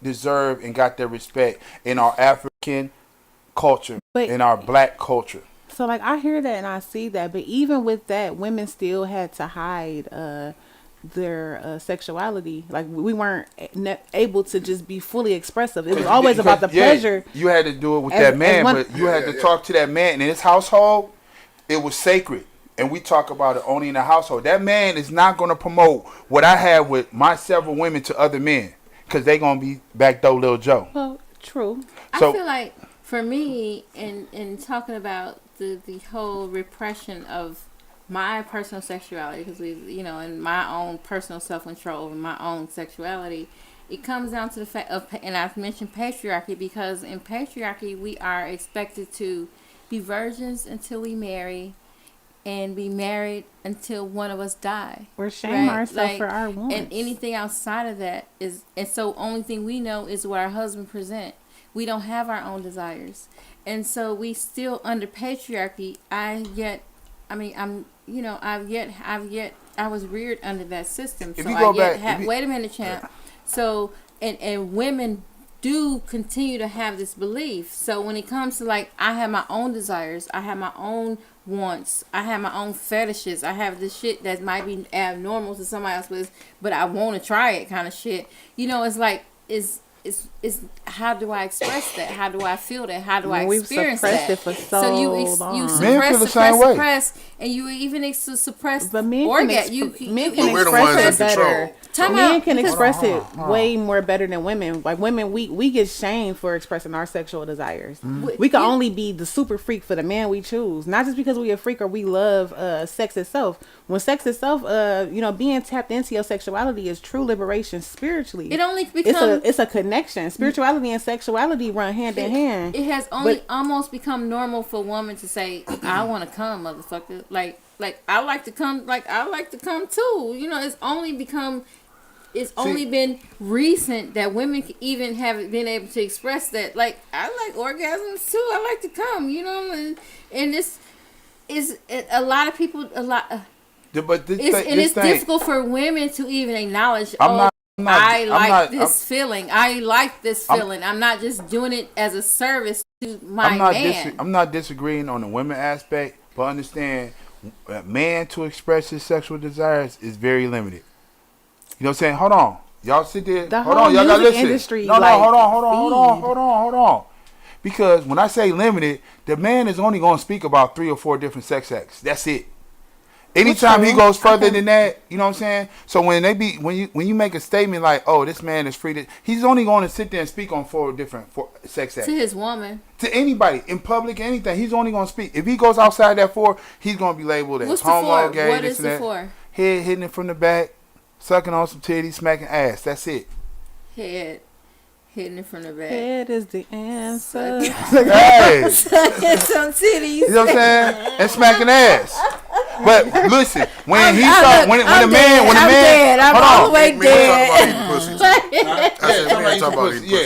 deserve and got their respect in our African culture, in our black culture. So like I hear that and I see that, but even with that, women still had to hide their sexuality. Like we weren't able to just be fully expressive. It was always about the pleasure. You had to do it with that man, but you had to talk to that man. In his household, it was sacred. And we talk about it only in the household. That man is not going to promote what I have with my several women to other men. Because they going to be backdoor Lil Joe. Well, true. So, I feel like, for me, in talking about the whole repression of my personal sexuality, because and my own personal self-control over my own sexuality, it comes down to the fact of, and I've mentioned patriarchy, because in patriarchy, we are expected to be virgins until we marry, and be married until one of us die. Or shame ourselves for our wants. And anything outside of that is, and so only thing we know is what our husband present. We don't have our own desires. And so we still under patriarchy. I was reared under that system. If so you go wait a minute, champ. So, and women do continue to have this belief. So when it comes to like, I have my own desires, I have my own wants, I have my own fetishes, I have this shit that might be abnormal to somebody else, but I want to try it kind of shit. It's like, is how do I express that? How do I feel that? How do I experience that? It for so you suppress, and you even suppress orgasm. Men can express it better. Men can express it way more better than women. Like women, we get shamed for expressing our sexual desires. We can only be the super freak for the man we choose, not just because we a freak or we love sex itself. When sex itself, being tapped into your sexuality is true liberation spiritually. It only becomes it's a connection. Spirituality and sexuality run hand in hand. It has only almost become normal for a woman to say, "I want to come, motherfucker." Like I like to come. Like I like to come too. It's only been recent that women even have been able to express that. Like I like orgasms too. I like to come. And this is a lot of people. It's difficult for women to even acknowledge. I like this feeling. I'm not just doing it as a service to my man. I'm not disagreeing on the women aspect, but understand, a man to express his sexual desires is very limited. You know what I'm saying? Hold on. Y'all sit there. Hold on. Y'all gotta listen. Industry, hold on. Because when I say limited, the man is only going to speak about 3 or 4 different sex acts. That's it. Anytime he goes further than that, you know what I'm saying? So when you make a statement like, "Oh, this man is free," he's only going to sit there and speak on 4 different sex acts. To his woman. To anybody in public, anything, he's only going to speak. If he goes outside that 4, he's going to be labeled as homo, gay, what this is and the that. 4? Head hitting it from the back, sucking on some titties, smacking ass. That's it. Head hitting it from the back. Head is the answer. Hey, sucking some titties. You know what I'm saying? And smacking ass. But listen, when I'm all the way dead.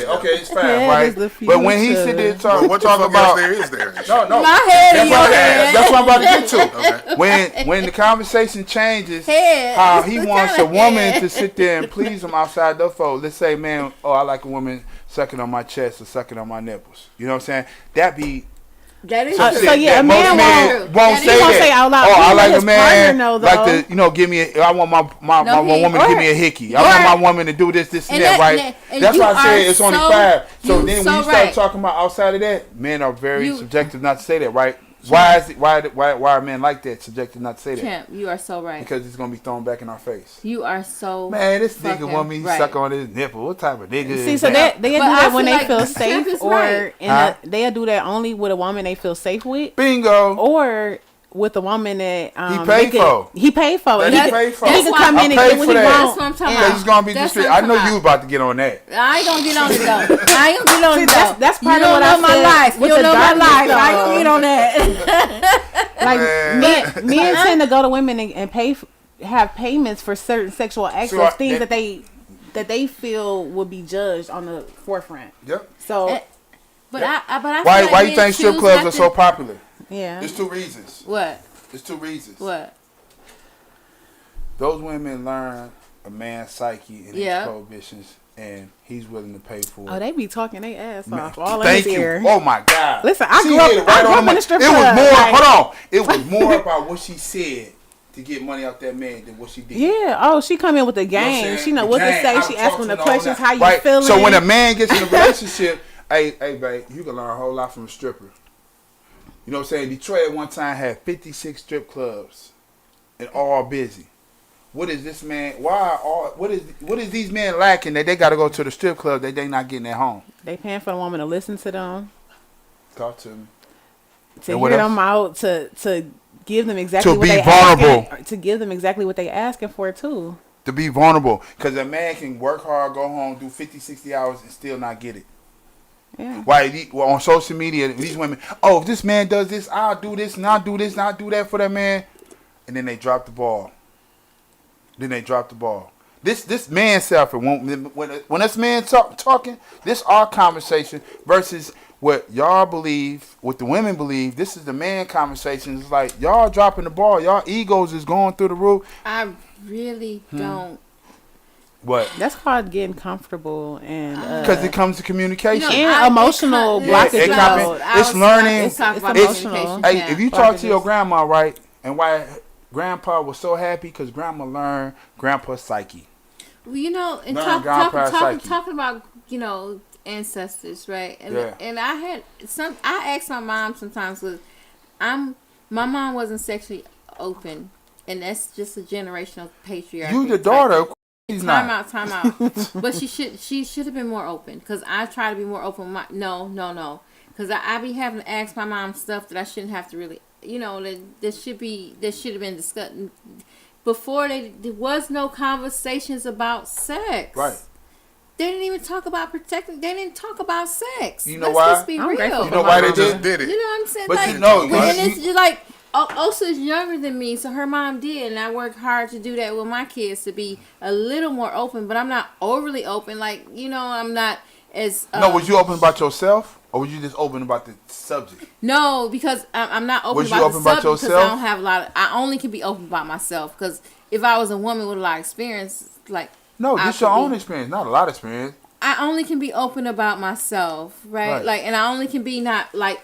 Okay, it's fine, right? But when he sit there talking about, there is there. No, my head in your head. That's what I'm about to get to. Okay. When the conversation changes, how he wants a woman to sit there and please him outside the fold. Let's say, man, I like a woman sucking on my chest or sucking on my nipples. You know what I'm saying? That is a man won't say that. Out loud. I like a man like to, give me. I want my woman to give me a hickey. I want my woman to do this, and that, right? That's why I said it's only 5. So then when you start talking about outside of that, men are very subjective not to say that, right? Why are men like that, subjected not to say that? Champ, you are so right. Because it's going to be thrown back in our face. You are so man, this nigga want me to suck on his nipple. What type of nigga is so that? They do that when they feel safe, or they'll do that only with a woman they feel safe with. Bingo. Or with a woman that He paid for. He paid for it. He paid for. He can come in and get what he That's wants. what I'm talking Because about. it's gonna be That's disrespectful. what I I'm know talking you about to get on that. I ain't gonna get on it though. I ain't gonna get on it though. That's part you of don't what know I my said life. with You don't the know my darkness, life. I ain't though. gonna get on that. Like men tend to go to women and pay, have payments for certain sexual acts So or things that they feel would be judged on the forefront. Yep. So But I feel Why like you men think strip choose clubs not are so to- popular? yeah, There's 2 reasons. What? There's 2 reasons. What? Those women learn a man's psyche and Yeah. his prohibitions, and he's willing to pay for it. oh, they be talking their ass Man, off all in thank his you. ear. Oh my God. Listen, I She grew up- hit it I right grew on up in money. the strip It was club, more. like- Hold on. It was more about what she said to get money out that man than what she did. Yeah. Oh, she come in with the You know what I'm game. saying? She know The what to game. say. I She was asking talking the all questions. that. How you Right. feeling? So when a man gets in a relationship, hey, babe, you can learn a whole lot from a stripper. You know what I'm saying? Detroit at one time had 56 strip clubs, and all busy. What is this man? What is these men lacking that they got to go to the strip club that they not getting at home? they paying for the woman to listen to them, Talk to me. to And what hear else? them out, to give them exactly To what be they vulnerable. asking, to give them exactly what they asking for too. To be vulnerable, because a man can work hard, go home, do 50, 60 hours, and still not get it. Yeah. Why? Well, on social media, these women, oh, if this man does this, I'll do this, and I'll do this, and I'll do that for that man, and then they drop the ball. This man self, when this man talking, this our conversation versus what y'all believe, what the women believe. This is the man conversation. It's like y'all dropping the ball. Y'all egos is going through the roof. I really don't. What? That's called getting comfortable and Because it comes to communication. And emotional blockage. it comes- it's learning. It's emotional. Hey, if you talk to your blockages. grandma, right, and why grandpa was so happy because grandma learned grandpa's psyche. Well, you know, and Learn grandpa's psyche. talking about, you know, ancestors, right? And Yeah. and I asked my mom sometimes, my mom wasn't sexually open, and that's just a generational patriarchy. You the daughter, of course he's Time not. out. But she should have been more open, because I try to be more open. No. Because I be having to ask my mom stuff that I shouldn't have to really, you know, that should have been discussed. Before there was no conversations about sex. Right. They didn't even talk about protecting. They didn't talk about sex. You know Let's why? just be I'm real. grateful You know why they just did? did it. You know what I'm saying? But like, you know, and it's just like Osa's younger than me, so her mom did, and I worked hard to do that with my kids to be a little more open. But I'm not overly open. Like, you know, I'm not as. No, was you open about yourself? Or was you just open about the subject? No, because I'm not open Was you about open the about subject because I yourself? don't have a lot of. I only can be open about myself, because if I was a woman with a lot of experience, like. No, I just your could own be- experience, not a lot of experience. I only can be open about myself, right? Right. Like, and I only can be not like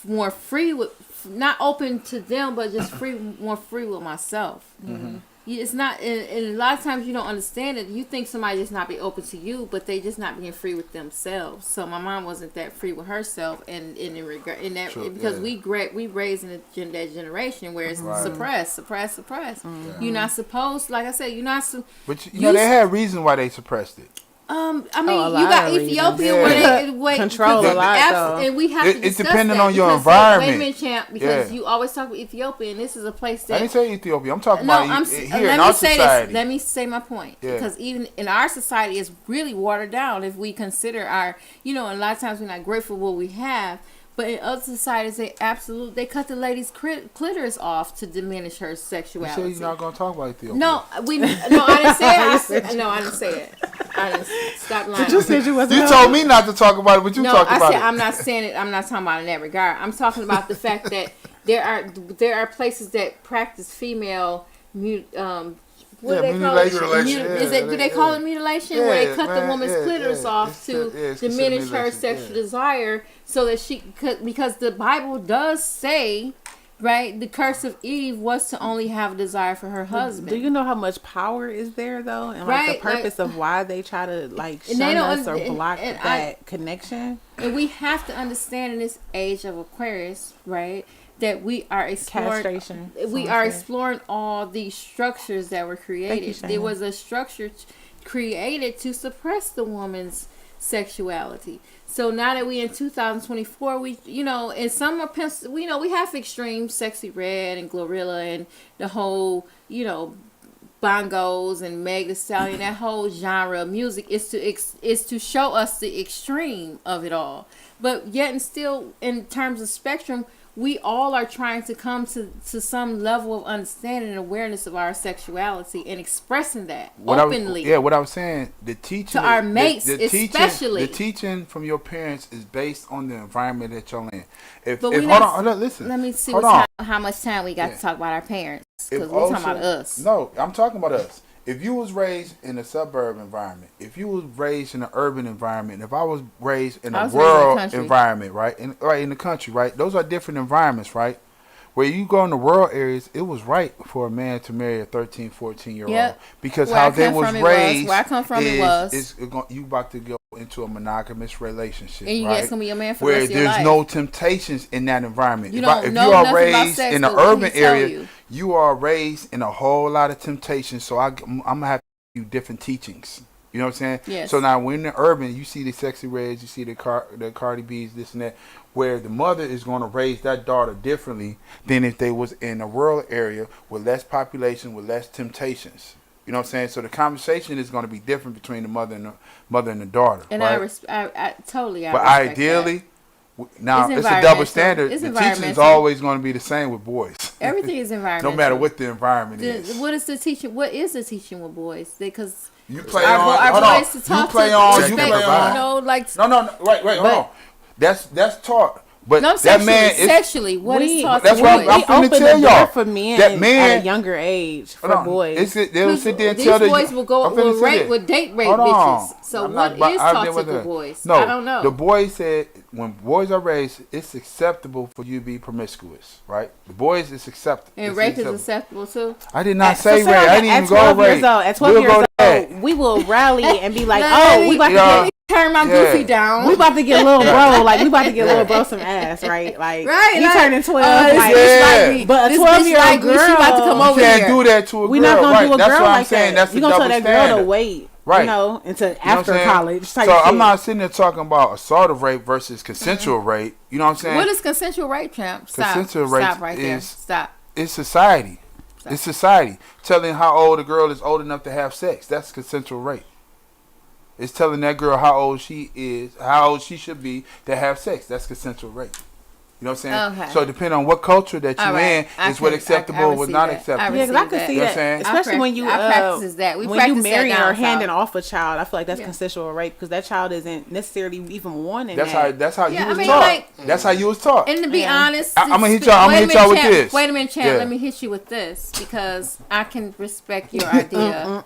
more free with, not open to them, but just more free with myself. Mm-hmm. It's not, and a lot of times you don't understand it. You think somebody just not be open to you, but they just not being free with themselves. So my mom wasn't that free with herself, and in regard in that True, because yeah. we raised in that generation where it's Right. suppress. You're not supposed, like I said, you're not. But you know, they had reason why they suppressed it. I mean, a you lot got of reasons. Ethiopia Yeah. where they Control a lot, though. and we have to It's discuss depending that on your because, environment. Wait a minute, champ, because Yeah. you always talk about Ethiopia, and this is a place I that. didn't say Ethiopia. I'm talking No, about let here in me our say society. this. Let me say my point. Yeah. Because even in our society, it's really watered down if we consider our, you know, and a lot of times we're not grateful for what we have. But in other societies, they cut the lady's clitoris off to diminish her You sexuality. said you're not going to talk about Ethiopia. No, I didn't say it. I didn't say it. I didn't stop lying. You said you wasn't. You told me not to talk about it, but you talked about it. I'm not saying it. I'm not talking about it in that regard. I'm talking about the fact that there are places that practice female what Yeah, do they call it? mutilation. Do they call it mutilation? Yeah, where they cut the man, woman's yeah, clitoris yeah. off It's to considered diminish her mutilation, sexual yeah. desire, so that she could, because the Bible does say, right, the curse of Eve was to only have a desire for her husband. Do you know how much power is there though, and like Right, the purpose of why they try to like And they shun don't us or und- block and that connection? And we have to understand in this age of Aquarius, right, that we are exploring. Castration. We are exploring all these structures that were created. Shana. There was a structure created to suppress the woman's sexuality. So now that we in 2024, we, you know, in some of we know we have Extreme, Sexy Red, and Glorilla, and the whole, you know, bongos and Meg Thee Stallion. That whole genre of music is to show us the extreme of it all. But yet and still, in terms of spectrum, we all are trying to come to some level of understanding and awareness of our sexuality and expressing that openly. What I was saying, the teaching to our mates, especially. The teaching from your parents is based on the environment that you're in. Hold on, listen. Let me see how much time we got to talk about our parents, because we're talking about us. No, I'm talking about us. If you was raised in a suburb environment, if you was raised in an urban environment, if I was raised in a rural environment, right, in the country, right, those are different environments, right? Where you go in the rural areas, it was right for a man to marry a 13, 14-year-old because how they was raised. Where I come from, you about to go into a monogamous relationship, and right? That's gonna be your man for where the rest of your life. There's no temptations in that environment. You if you are raised in an urban area, you are raised in a whole lot of temptations. So I'm gonna have to give you different teachings. You know what I'm saying? Yes. So now when in the urban, you see the Sexy Reds, you see the Cardi B's, this and that, where the mother is going to raise that daughter differently than if they was in a rural area with less population, with less temptations. You know what I'm saying? So the conversation is going to be different between the mother and the daughter. And right? I totally. But ideally, now it's a double standard. The teaching is always going to be the same with boys. Everything is environmental. No matter what the environment is. What is the teaching? What is the teaching with boys? Because you play on. You play on. No, hold on. That's taught. But no, that man is sexually. What is taught? That's what I'm going to tell y'all. For men that man at a younger age for boys. They'll sit there and these tell boys will go will date rape bitches. So what is taught to the boys? No, I don't know. The boys said when boys are raised, it's acceptable for you to be promiscuous, right? The boys is acceptable. And rape is acceptable too. I did not say rape. I didn't even go rape. At 12 years old, we will rally and be like, "Oh, we about to get." Turn my goofy down. We about to get little bro, we about to get little bro some ass, right? Like, he turning 12. But a 12-year-old girl, she about to come over here. You can't do that to a girl. We're not gonna do a girl like that. That's you gonna tell that girl to wait, right? You know, until after college. So I'm not sitting there talking about assaultive rape versus consensual rape. You know what I'm saying? What is consensual rape, champ? Consensual rape stop right there. Stop. It's society. It's society telling how old a girl is old enough to have sex. That's consensual rape. It's telling that girl how old she is, how old she should be to have sex. That's consensual rape. You know what I'm saying? Okay. So depending on what culture that you're in, is what acceptable, what's not acceptable. Yeah, because I can see that, especially when you when you marry or handing off a child. I feel like that's consensual rape because that child isn't necessarily even wanting that. That's how you was taught. That's how you was taught. And to be honest, I'm gonna hit y'all with this. Wait a minute, champ. Let me hit you with this because I can respect your idea.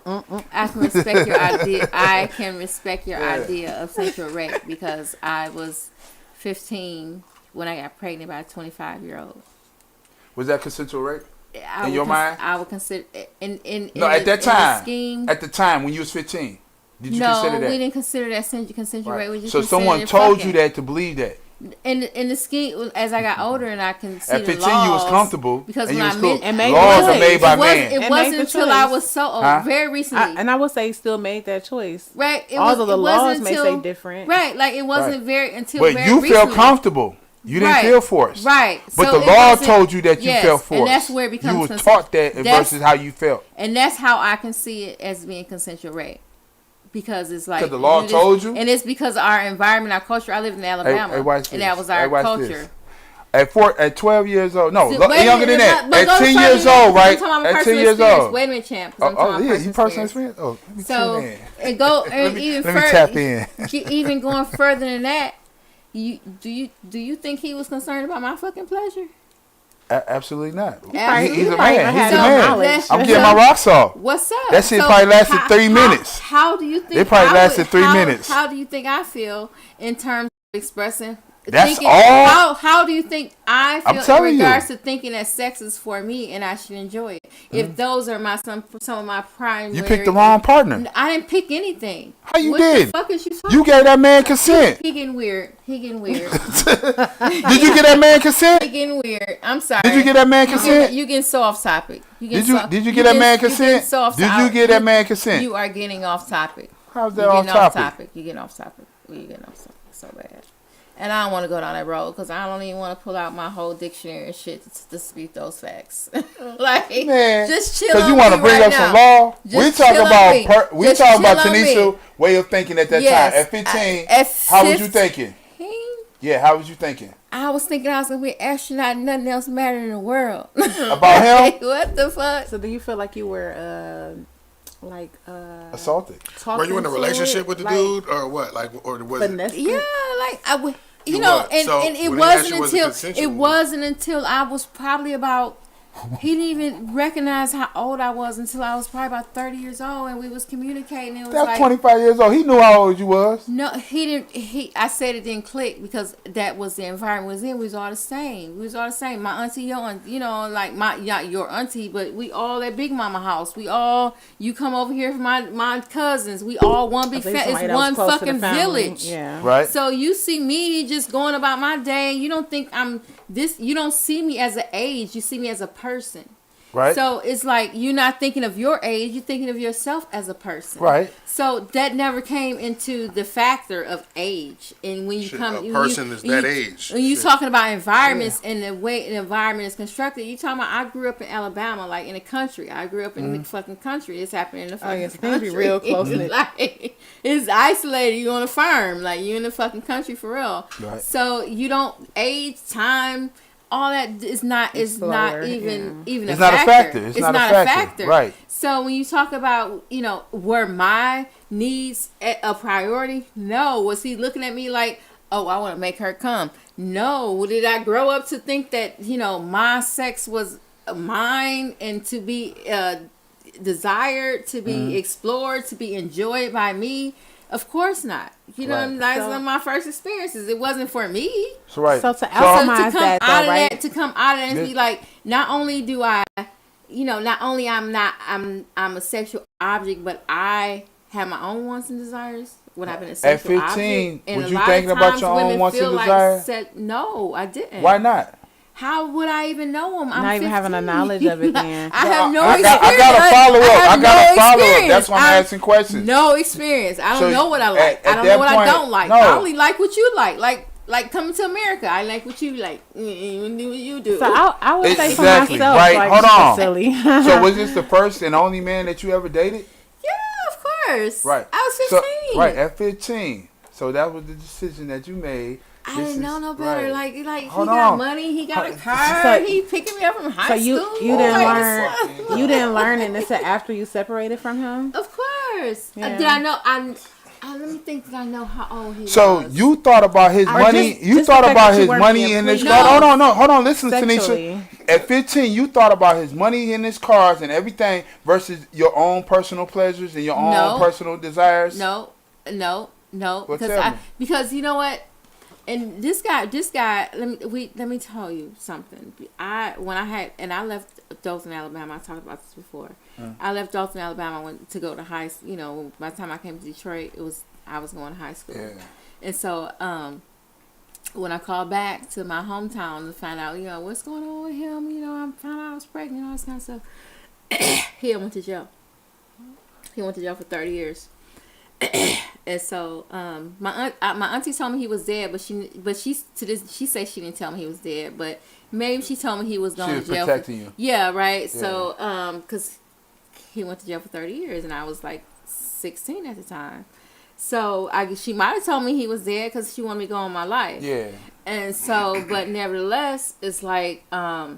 I can respect your idea. I can respect your idea of sexual rape because I was 15. When I got pregnant by a 25-year-old. Was that consensual rape? In your mind? I would consider at that time. At the time when you was 15. Did you consider that? No, we didn't consider that consensual rape. We just so someone told you that to believe that. In the scheme, as I got older and I can see at 15 the laws, you was comfortable because and when you was cool. Laws are made by man. It wasn't until I was so old, very recently. And I would say still made that choice. Right. Although the laws may say different. Right. Like it wasn't until but very you recently. felt comfortable. You didn't feel forced. Right. But the law told you that you felt forced. And that's where it becomes you were taught that versus how you felt. And that's how I can see it as being consensual rape. Because it's like... Because the law told you? And it's because our environment, our culture. I lived in Alabama. And that was our culture. At 12 years old. No, younger than that. At 10 years old, right? At 10 years old. Wait a minute, champ. You personal experience? Oh, let me let me tap in. Even going further than that, do you think he was concerned about my fucking pleasure? Absolutely not. He's a man. He's a man. I'm getting my rocks off. What's up? That shit probably lasted 3 minutes. How do you think? It probably lasted 3 minutes. How do you think I feel in terms of expressing? That's all. How do you think I feel in regards to thinking that sex is for me and I should enjoy it? If those are some of my primary... You picked the wrong partner. I didn't pick anything. How you did? What the fuck is you talking? You gave that man consent. He getting weird. Did you get that man consent? He getting weird. I'm sorry. Did you get that man consent? You getting so off topic. Did you get that man consent? Did you get that man consent? You are getting off topic. How's that off topic? You getting off topic. you know, so bad. And I don't want to go down that road because I don't even want to pull out my whole dictionary and shit to dispute those facts. Like, Man, just chill. Because you want to bring right up some now. law. Just We talk chill about on me. Tanisha's way of thinking at that time. At 15, how was you thinking? Yeah, how was you thinking? I was thinking I was gonna be an astronaut and nothing else mattered in the world. About him? What the fuck? So do you feel like you were assaulted? Were you in a relationship with the dude or what? Like, or was it? Yeah, like I would. You You know, what? and, So, and it when they asked wasn't you, was it until consensual? I was probably about. He didn't even recognize how old I was until I was probably about 30 years old, and we was communicating. It was That's like 25 years old. He knew how old you was. no, he didn't. I said it didn't click because that was the environment we was in. We was all the same. We was all the same. My auntie, your aunt, you know, like your auntie, but we all at Big Mama house. We all you come over here for my cousins. We all one big it's one fucking village. Yeah. Right. So you see me just going about my day. You don't think I'm this. You don't see me as an age. You see me as a person. Right. So it's like you're not thinking of your age. You're thinking of yourself as a person. Right. So that never came into the factor of age. And when you A person is that age. When you talking about environments and the way an environment is constructed, you talking about I grew up in Alabama, like in the country. I grew up in the fucking country. It's happening in the fucking country. Be real close It's like it's isolated. You on a farm, like you in the fucking country for real. Right. So you don't age, time. All that is not It's not not even a factor. It's not a factor. Right. So when you talk about, you know, were my needs a priority? No. Was he looking at me like, oh, I want to make her come? No. Did I grow up to think that, you know, my sex was mine and to be desired, to be explored, to be enjoyed by me? Of course not. You know, that's one of my first experiences. It wasn't for me. So right. So to atomize to come that, out though, of right? that, to come out of that and be like, not only do I, you know, not only I'm a sexual object, but I have my own wants and desires. When I've been a sexual At 15, object. And was a you lot thinking of about times your own women wants feel and like desires? No, I didn't. Why not? How would I even know him? I'm Not even 15. having a knowledge of it then. I have no I experience. got to follow up. I got to follow up. That's why I'm asking questions. No experience. I don't know what I like. I don't that know what I point, don't like. no. I only like what you like. Like coming to America. I like what you like. Do what you do. So I would say for Exactly. myself, Right. like, Hold on. silly. So was this the first and only man that you ever dated? Yeah, of course. Right. I was 15. So, right, at 15. So that was the decision that you made. I didn't know no better. Right. Like Hold he got on. money, he got a car, So- he picking me up from high So school. you didn't Like, learn you didn't learn it until after you separated from him? Of course. Yeah. Did I know? Let me think. Did I know how old he was? So you thought about his money. just you the thought fact about that you his weren't money being in his pleased. car. No. No, hold on. Listen, Sexually. Tanisha. At 15, you thought about his money in his cars and everything versus your own personal pleasures and your own personal desires. No. Well, Because you know what? And this guy. Let me tell you something. I left Dothan, Alabama. I talked about this before. I left Dothan, Alabama. I went to go to high. You know, by the time I came to Detroit, I was going to high school. Yeah. And so, when I called back to my hometown to find out, you know, what's going on with him, you know, I found out I was pregnant, all this kind of stuff. He went to jail. He went to jail for 30 years. And so, my auntie told me he was dead, but she said she didn't tell me he was dead, but maybe she told me he was going to jail. She was protecting you. Yeah, right. Yeah. So, because he went to jail for 30 years, and I was like 16 at the time. So she might have told me he was dead because she wanted me to go on my life. Yeah. And so, but nevertheless, it's like I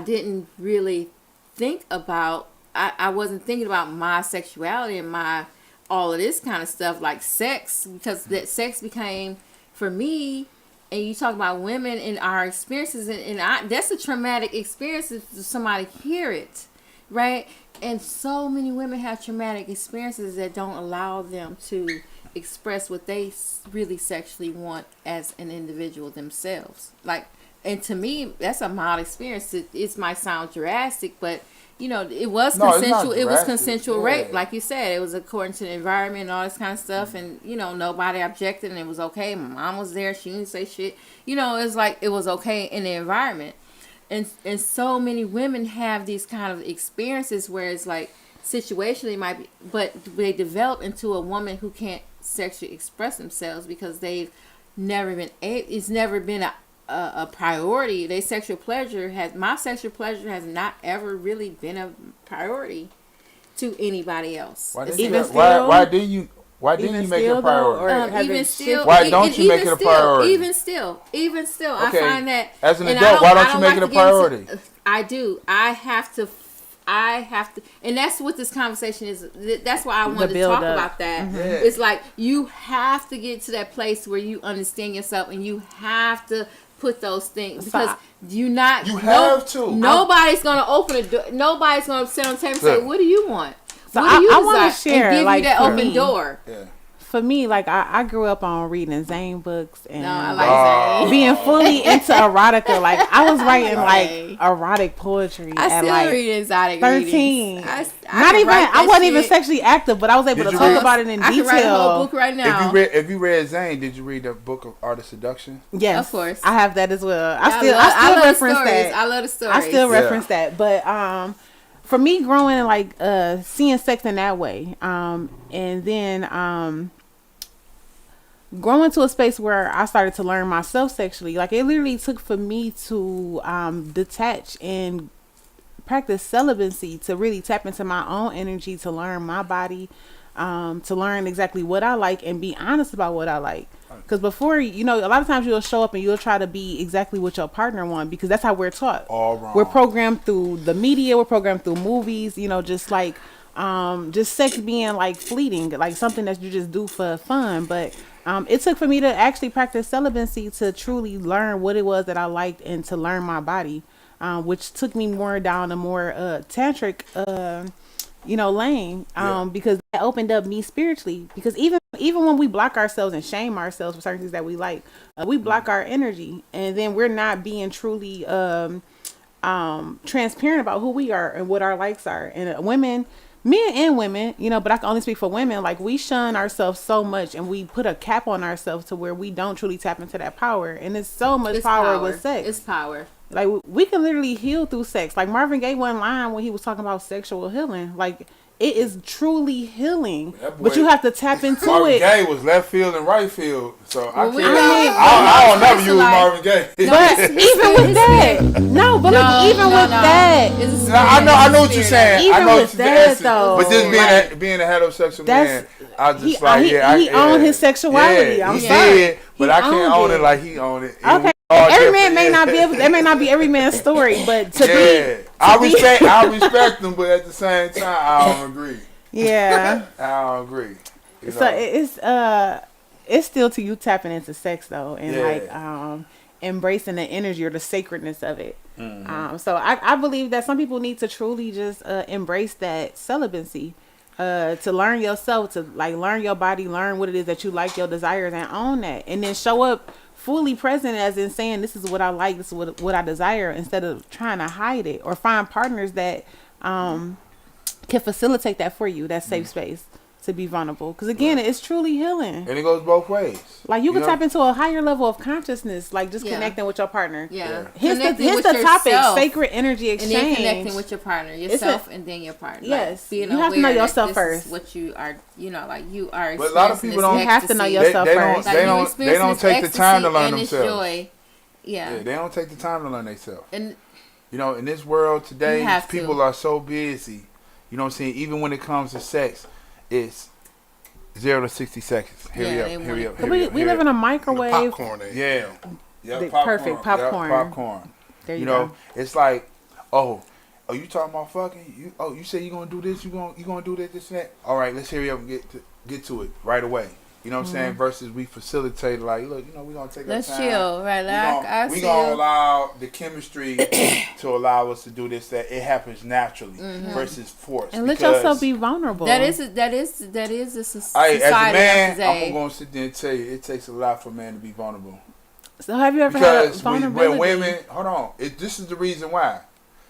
didn't really think about. I wasn't thinking about my sexuality and my all of this kind of stuff like sex, because that sex became for me. And you talk about women and our experiences, and that's a traumatic experience if somebody hear it, right? And so many women have traumatic experiences that don't allow them to express what they really sexually want as an individual themselves. Like, and to me, that's a mild experience. It might sound drastic, but you know, it was consensual. It was consensual rape, like you said. It was according to the environment and all this kind of stuff, and you know, nobody objected, and it was okay. My mom was there; she didn't say shit. You know, it's like it was okay in the environment. And so many women have these kind of experiences where it's like situationally might be, but they develop into a woman who can't sexually express themselves because they've never been. It's never been a priority. My sexual pleasure has not ever really been a priority to anybody else. Why didn't you make it a priority? Even still, why don't you make it a priority? Even still, okay. I find that as an adult, why don't you make it a priority? I do. I have to, and that's what this conversation is. That's why I wanted to talk about that. Mm-hmm. Yeah. It's like you have to get to that place where you understand yourself, and you have to put those things because nobody's gonna open a door. Nobody's gonna sit on the table and say, "What do you want?" So I want to share, and give you that open door. Yeah. For me, like I grew up on reading Zane books and I like Zane. Being fully into erotica. Like I was writing like erotic poetry at like read exotic 13. I wasn't even sexually active, but I was able to talk about it in detail. I can write a whole book right now. If you read Zane, did you read the book of Art of Seduction? Yes, of course. I have that as well. I still reference that. I love the stories. I still reference that, but for me, growing like seeing sex in that way, and then growing to a space where I started to learn myself sexually, like it literally took for me to detach and practice celibacy to really tap into my own energy, to learn my body, to learn exactly what I like and be honest about what I like. Because before, a lot of times you'll show up and you'll try to be exactly what your partner wants because that's how we're taught. All wrong. We're programmed through the media. We're programmed through movies. Just like just sex being like fleeting, like something that you just do for fun. But it took for me to actually practice celibacy to truly learn what it was that I liked and to learn my body, which took me more down a more tantric lane, because that opened up me spiritually. Because even when we block ourselves and shame ourselves for certain things that we like, we block our energy, and then we're not being truly transparent about who we are and what our likes are. And men and women, but I can only speak for women. Like we shun ourselves so much, and we put a cap on ourselves to where we don't truly tap into that power. And it's so much power with sex. It's power. Like we can literally heal through sex. Like Marvin Gaye one line when he was talking about sexual healing. Like it is truly healing, but you have to tap into Marvin it. Gaye was left field and right field, so I don't never use Marvin Gaye. But even with that, I know what you're saying. Even I know with that, though, but just being a heterosexual man, I just he owned his sexuality. Yeah, he did, but I can't own it like he owned it. Okay. Every man may not be able. That may not be every man's story, but I respect them, but at the same time, I don't agree. Yeah, I don't agree. So it's still to you tapping into sex though, and embracing the energy or the sacredness of it. Mm-hmm. So I believe that some people need to truly just embrace that celibacy, to learn yourself, to like learn your body, learn what it is that you like, your desires, and own that, and then show up fully present, as in saying this is what I like, this is what I desire, instead of trying to hide it, or find partners that can facilitate that for you, that safe space to be vulnerable. Because again, it's truly healing, and it goes both ways. Like you can tap into a higher level of consciousness, like just connecting with your partner. Here's the topic: sacred energy exchange. And then connecting with your partner, yourself, and then your partner. Yes, like, you have to know yourself first. What you are, like you are. But a lot of people don't. You have to know yourself first. They don't take the time to learn themselves. Joy. Yeah, they don't take the time to learn themselves. And in this world today, people are so busy. You know what I'm saying? Even when it comes to sex, it's 0 to 60 seconds. Hurry up. We live in a microwave. Popcorn. Perfect popcorn. Popcorn. There you go. It's like, oh, you talking about fucking? You say you gonna do this? You gonna do this and that? All right, let's hurry up and get to it right away. You know what I'm saying? Versus we facilitate, like, look, we're going to take our time. Let's chill, right? We're going to allow the chemistry to allow us to do this, that it happens naturally versus force. And let yourself be vulnerable. That is a society. As a man, I'm going to sit there and tell you, it takes a lot for a man to be vulnerable. So have you ever had a vulnerability? When women, hold on, this is the reason why.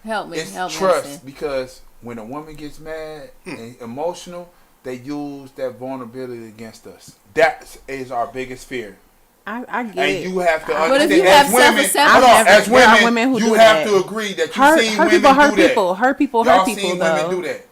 Help me. It's trust, because when a woman gets mad and emotional, they use that vulnerability against us. That is our biggest fear. I get it. And you have to understand, but if you have as women, you have to agree that you've seen women do that. Hurt people, Y'all seen women do that.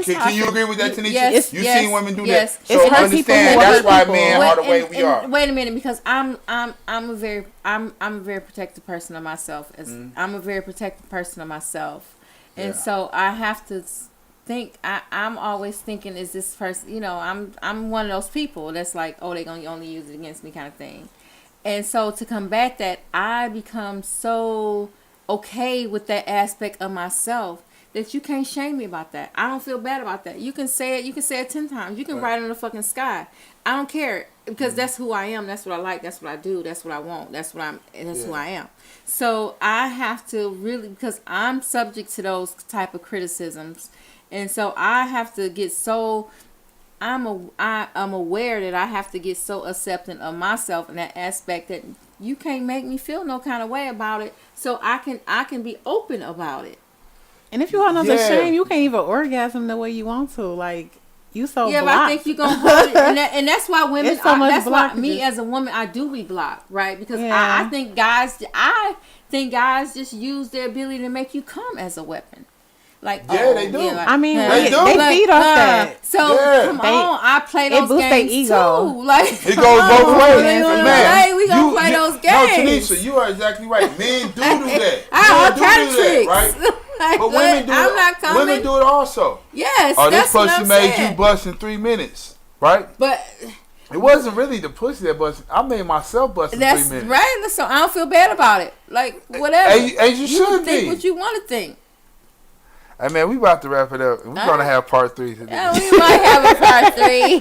Can you agree with that, Tanisha? Yes, You've yes, seen women do yes. that. So It's hurt understand people who that's hurt why people. men are the way we are. Wait a minute, because I'm a very protective person of myself. I'm a very protective person of myself, and so I have to think. I'm always thinking, is this person? You know, I'm one of those people that's like, oh, they're gonna only use it against me, kind of thing. And so to combat that, I become so okay with that aspect of myself that you can't shame me about that. I don't feel bad about that. You can say it. You can say it 10 times. You can write it in the fucking sky. I don't care because that's who I am. That's what I like. That's what I do. That's what I want. That's who I am. So I have to really, because I'm subject to those type of criticisms, and so I have to get so. I'm aware that I have to get so accepting of myself in that aspect that you can't make me feel no kind of way about it. So I can be open about it. And if you hold on to shame, you can't even orgasm the way you want to. Like, you so blocked. But I think you're going to hold it. And that's why women, that's why blockages. me as a woman, I do be blocked, right? Because I think guys just use their ability to make you come as a weapon. Like, they do. I mean, they do. They feed off that. So come on, I play those games ego. too. Like, it goes both ways. We gonna play those games. No, Tanisha, you are exactly right. Men do that. I all kind of tricks. Right? Like, but women do I'm it. not coming. Women do it also. Yes, oh, that's this pussy what I'm made saying. you bust in 3 minutes, right? But it wasn't really the pussy that busted. I made myself bust in 3 minutes. That's right. So I don't feel bad about it. Like, whatever. As you should think be. what you want to think. Hey man, we about to wrap it up. We're gonna have part 3 today. Yeah, we might have a part 3.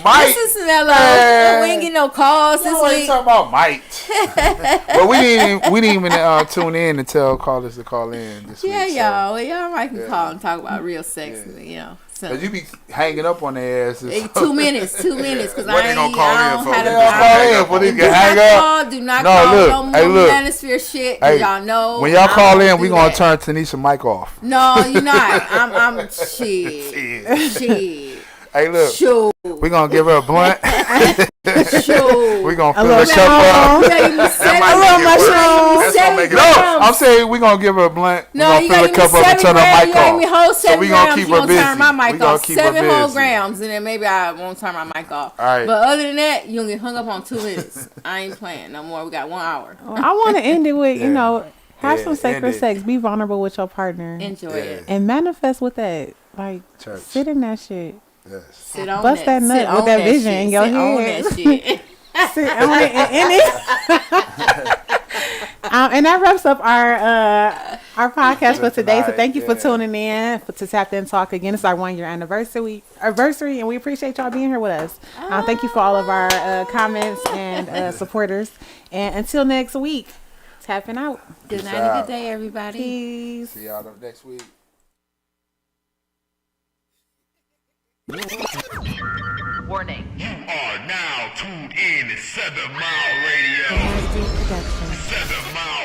Mike, This is hello. We ain't get no calls this we week. ain't talking about Mike. But we didn't even tune in and tell callers to call in this week. Yeah, y'all might can call and talk about real sex. You know. So. Cause you be hanging up on their asses. Hey, 2 minutes, because What I they gonna ain't call in I for? don't have They the gonna call in for they can hang up. Do not call look, no more hey, look. manosphere shit. Hey, y'all know. when y'all call in, we gonna that. turn Tanisha mic off. No, you're not. I'm shit. Hey, look. Sure. We gonna give her a blunt. Sure. We gonna fill her cup up. No, I'm saying we gonna give her a blunt. No, we gonna fill her cup up and turn her mic off. So we gonna keep her busy. Turn my mic off. Keep her 7 whole busy. grams, and then maybe I won't turn my mic off. All right. But other than that, you gonna get hung up on 2 minutes. I ain't playing no more. We got 1 hour. I want to end it with, you know, have some end sacred it. sex. Be vulnerable with your partner. Enjoy it. And manifest with that. Like, Church. sit in that shit. Yes. Sit on Bust that nut Sit with on that vision shit. in your Sit head. on that shit. Sit on it and in it. And that wraps up our podcast for today. So thank you for tuning in to Tap In Talk again. It's our 1 year anniversary, and we appreciate y'all being here with us. Thank you for all of our comments and supporters. And until next week, tapping out. Good night and good day, everybody. Peace. See y'all next week. Warning. You are now tuned in to 7 Mile Radio. 7 Mile